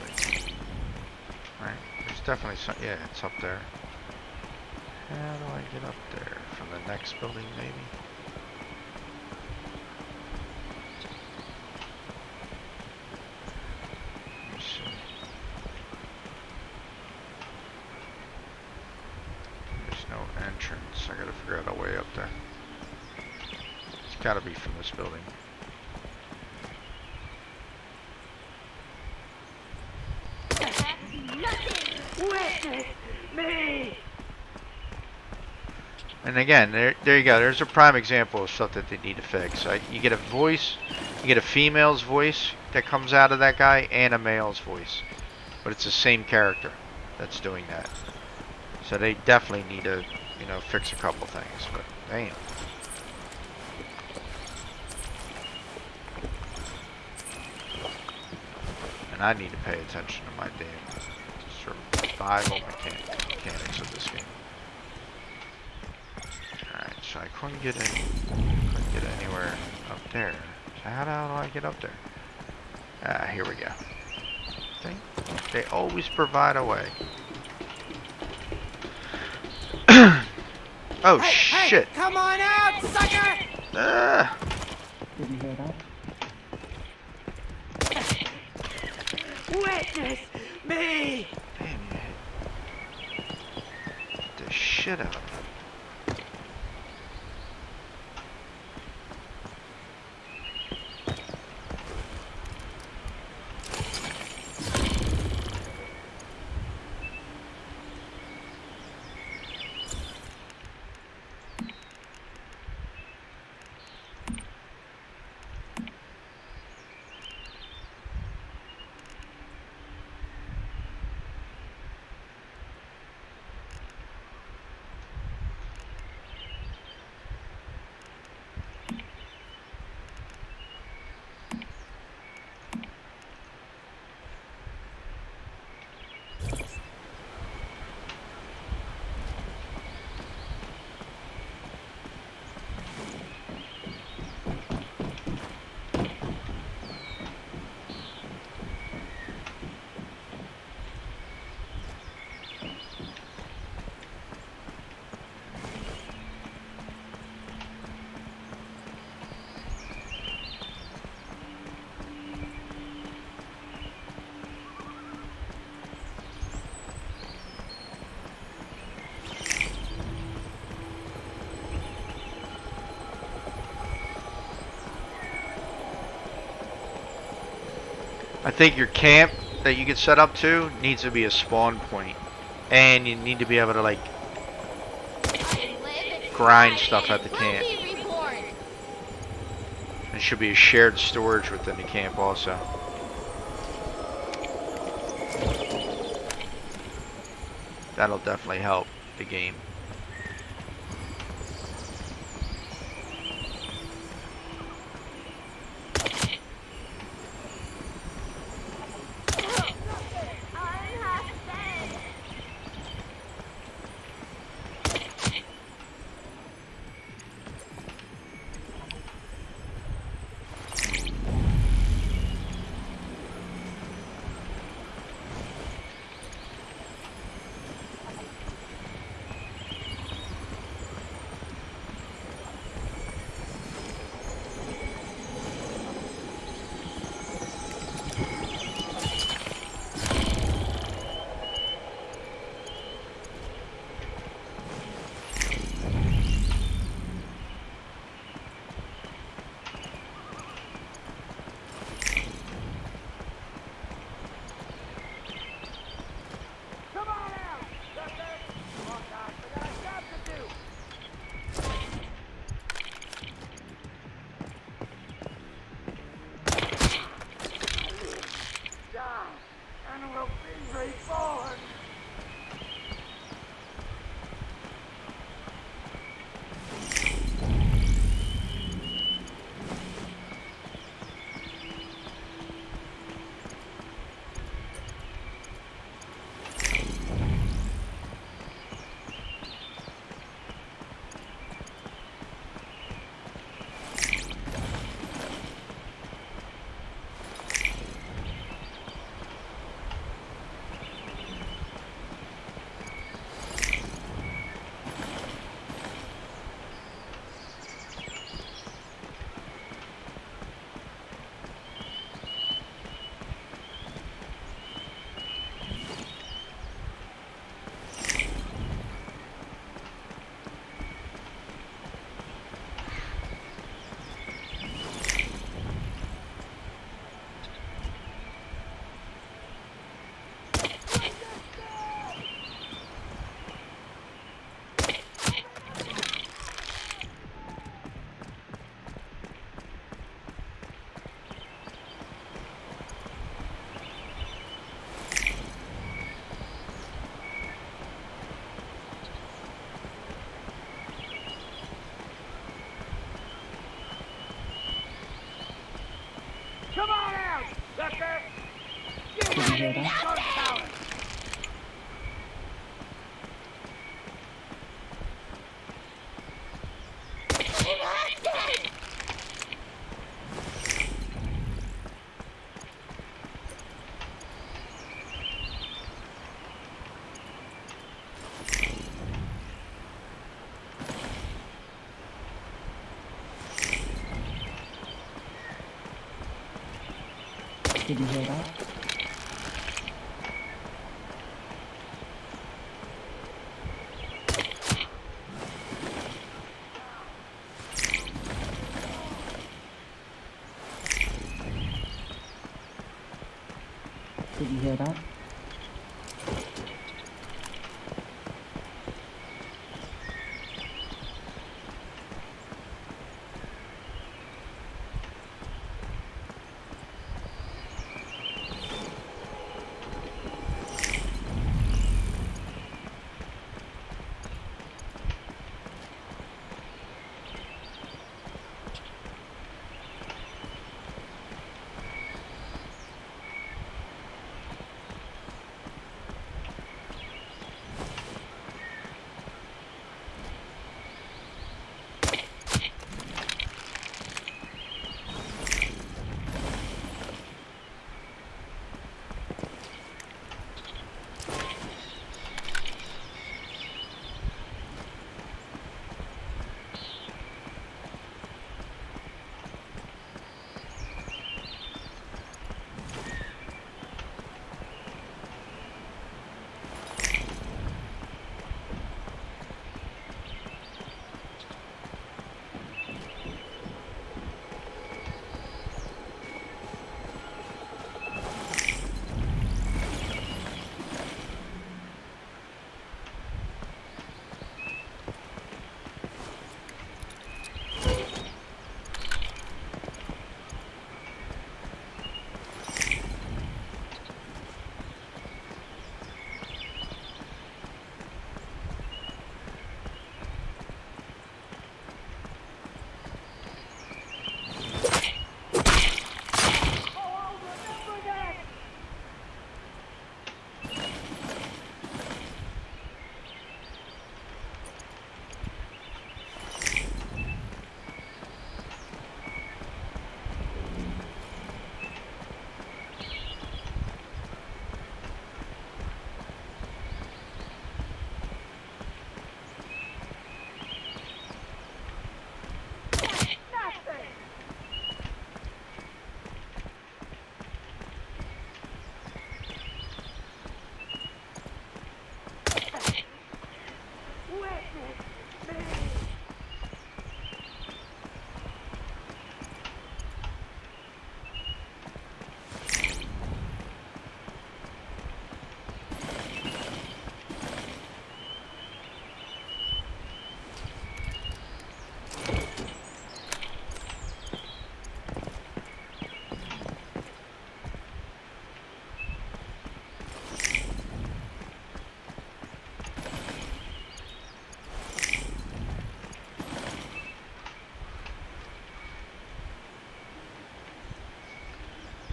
Right? There's definitely some. Yeah, it's up there. How do I get up there? From the next building, maybe? Let me see. There's no entrance. I gotta figure out a way up there. It's gotta be from this building. And again, there you go. There's a prime example of stuff that they need to fix. You get a voice, you get a female's voice that comes out of that guy, and a male's voice, but it's the same character that's doing that. So they definitely need to, fix a couple things. But damn. And I need to pay attention to my damn survival mechanics of this game. Alright, so I couldn't get anywhere up there. So how the hell do I get up there? Here we go. think they always provide a way. Oh Hey, shit! hey, come on out, sucker! Did you hear that? Witness me! Damn, you hit the shit out of me. I think your camp that you get set up to needs to be a spawn point, and you need to be able to like grind stuff at the camp. There should be a shared storage within the camp also. That'll definitely help the game. Come on out, sucker! Did you hear that? Did you hear that? Did you hear that?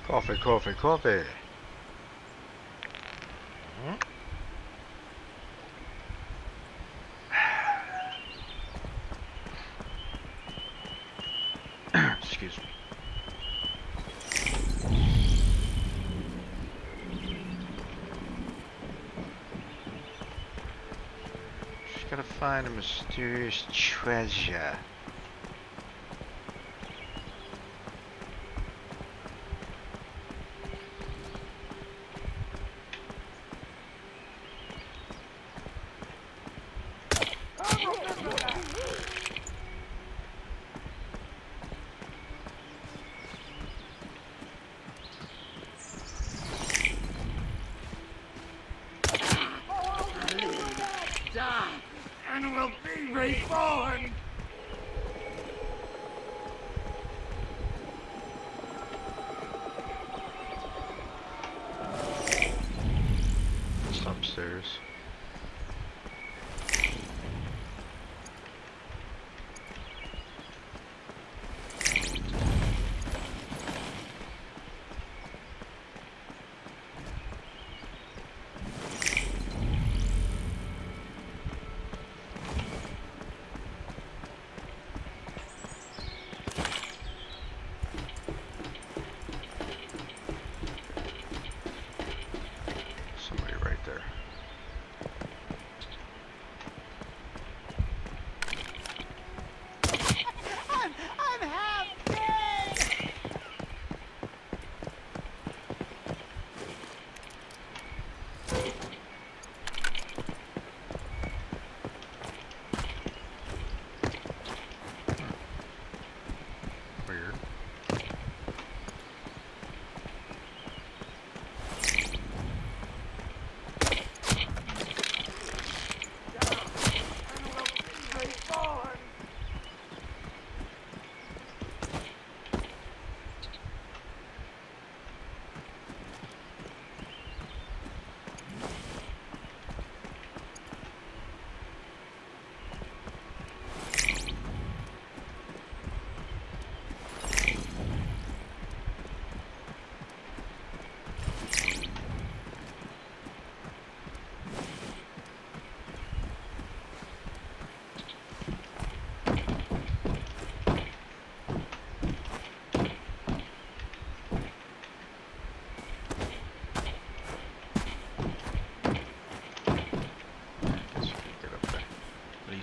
Coffee, coffee, coffee. Excuse me. Just gotta find a mysterious treasure. Die and will be reborn. It's upstairs. Somebody right there.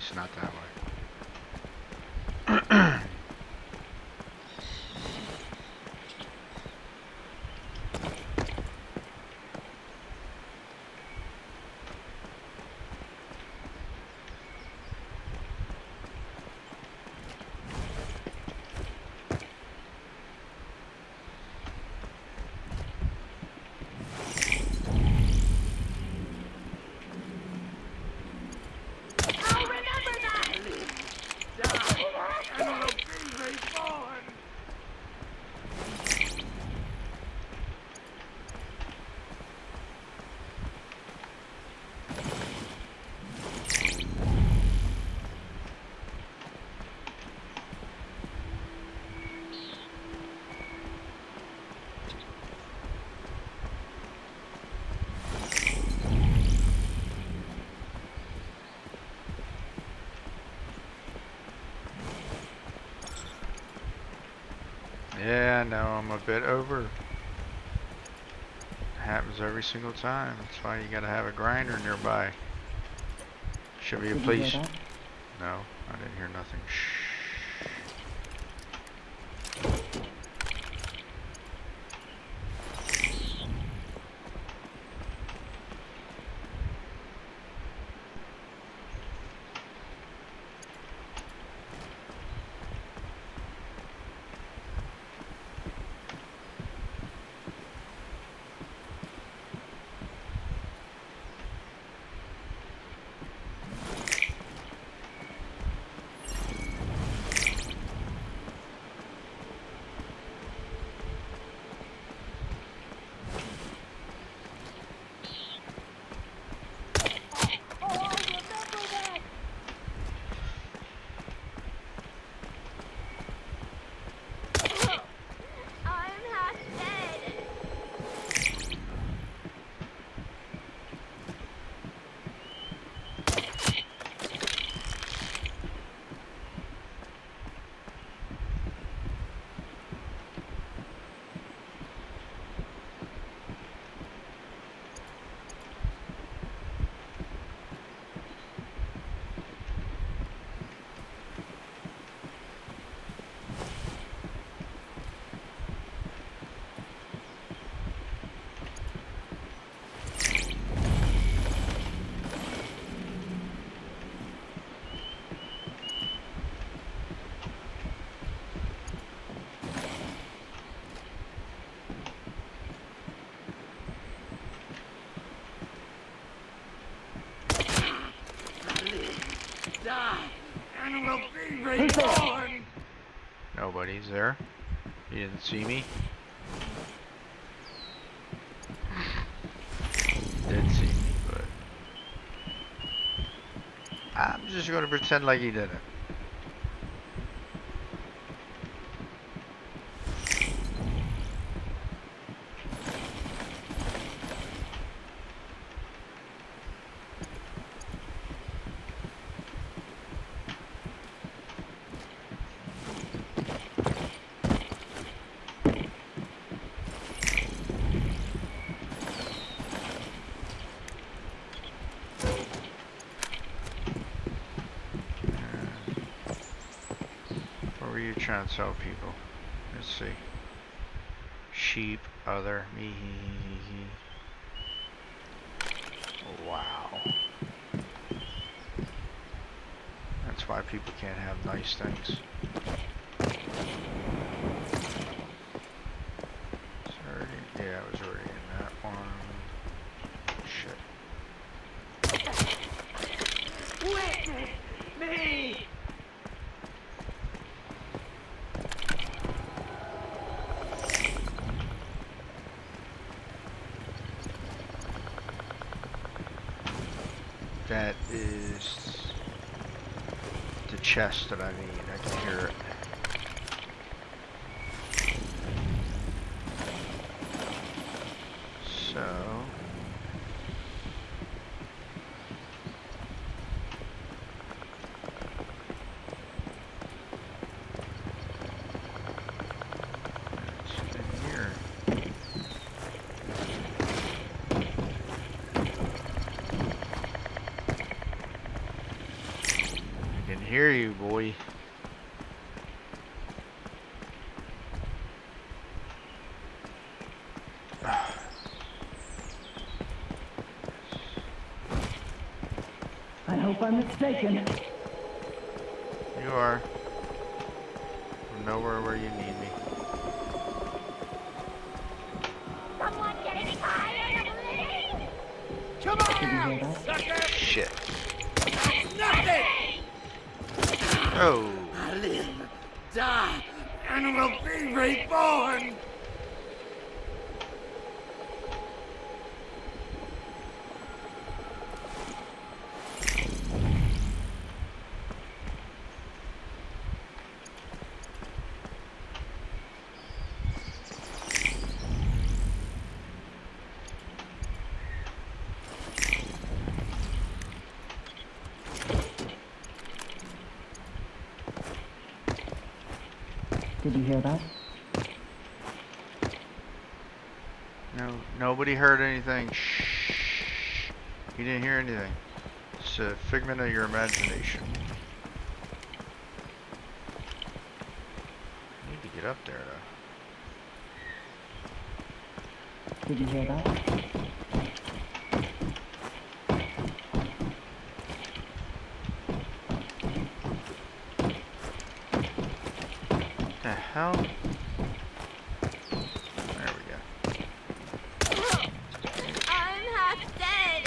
least not that way. I'll remember that! Die, and will be reborn! Yeah, now I'm a bit over. Happens every single time. That's why you gotta have a grinder nearby. Should be a Did you hear police. that? No, I didn't hear nothing. Shh. Oh, I'll remember that! I'm half dead. Die, and will be reborn! Nobody's there. You didn't see me. Did see me, but I'm just gonna pretend like he didn't. What were you trying to tell people? Let's see. Sheep, other, me, he. Wow. That's why people can't have nice things. It's already, yeah, I was already in that one. Shit. Witness me! That is the chest that I need. I can hear it. So it's in here. hear you, boy. I hope I'm mistaken. You are. I'm nowhere where you need me. Someone getting tired of living! Come Did you on, hear that? sucker! Shit. Nothing! Oh. I live, die, and will be reborn! Did you hear that? No, nobody heard anything. Shh. You didn't hear anything. It's a figment of your imagination. I need to get up there, though. Did you hear that? What the hell? There we go. I'm half dead!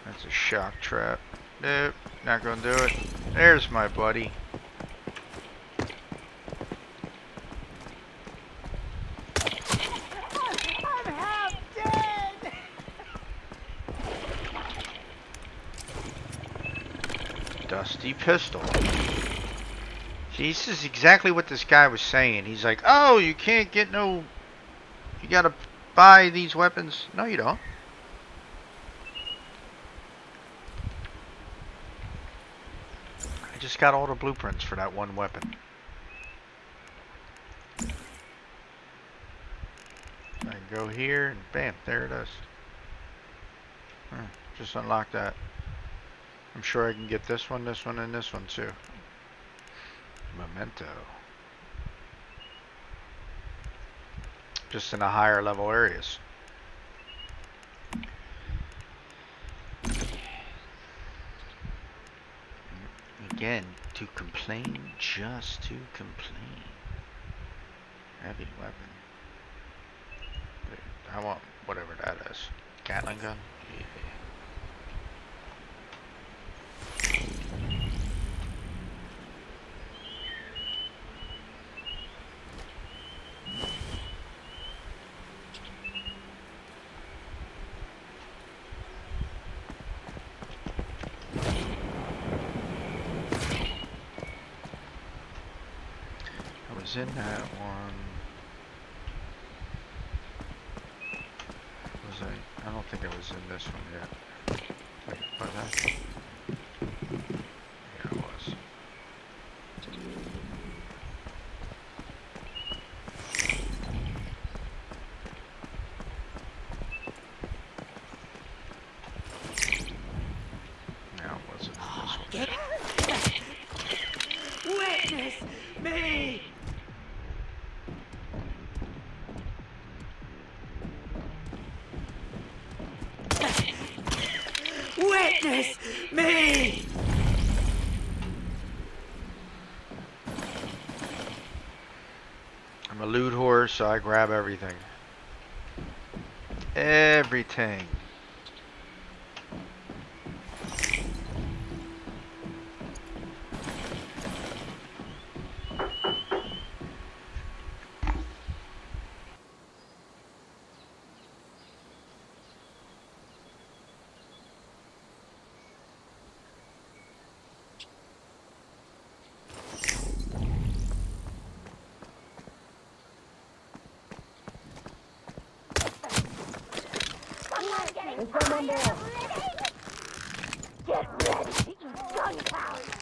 That's a shock trap. Nope, not gonna do it. There's my buddy. I'm half dead! Dusty pistol. See, this is exactly what this guy was saying. He's like, oh, you can't get no... You gotta buy these weapons. No, you don't. I just got all the blueprints for that one weapon. I go here, and bam, there it is. Just unlock that. I'm sure I can get this one, and this one too. Memento. Just in the higher level areas. Again, to complain, just to complain. Heavy weapon. I want whatever that is. Gatling gun? Yeah. I was in that one. Was I? I don't think I was in this one yet. Wait, was I? Yeah, I was. No, it wasn't in this one. Witness me! Witness me! I'm a loot whore, so I grab everything. Everything. Someone getting tired of living! Get ready to eat gunpowder!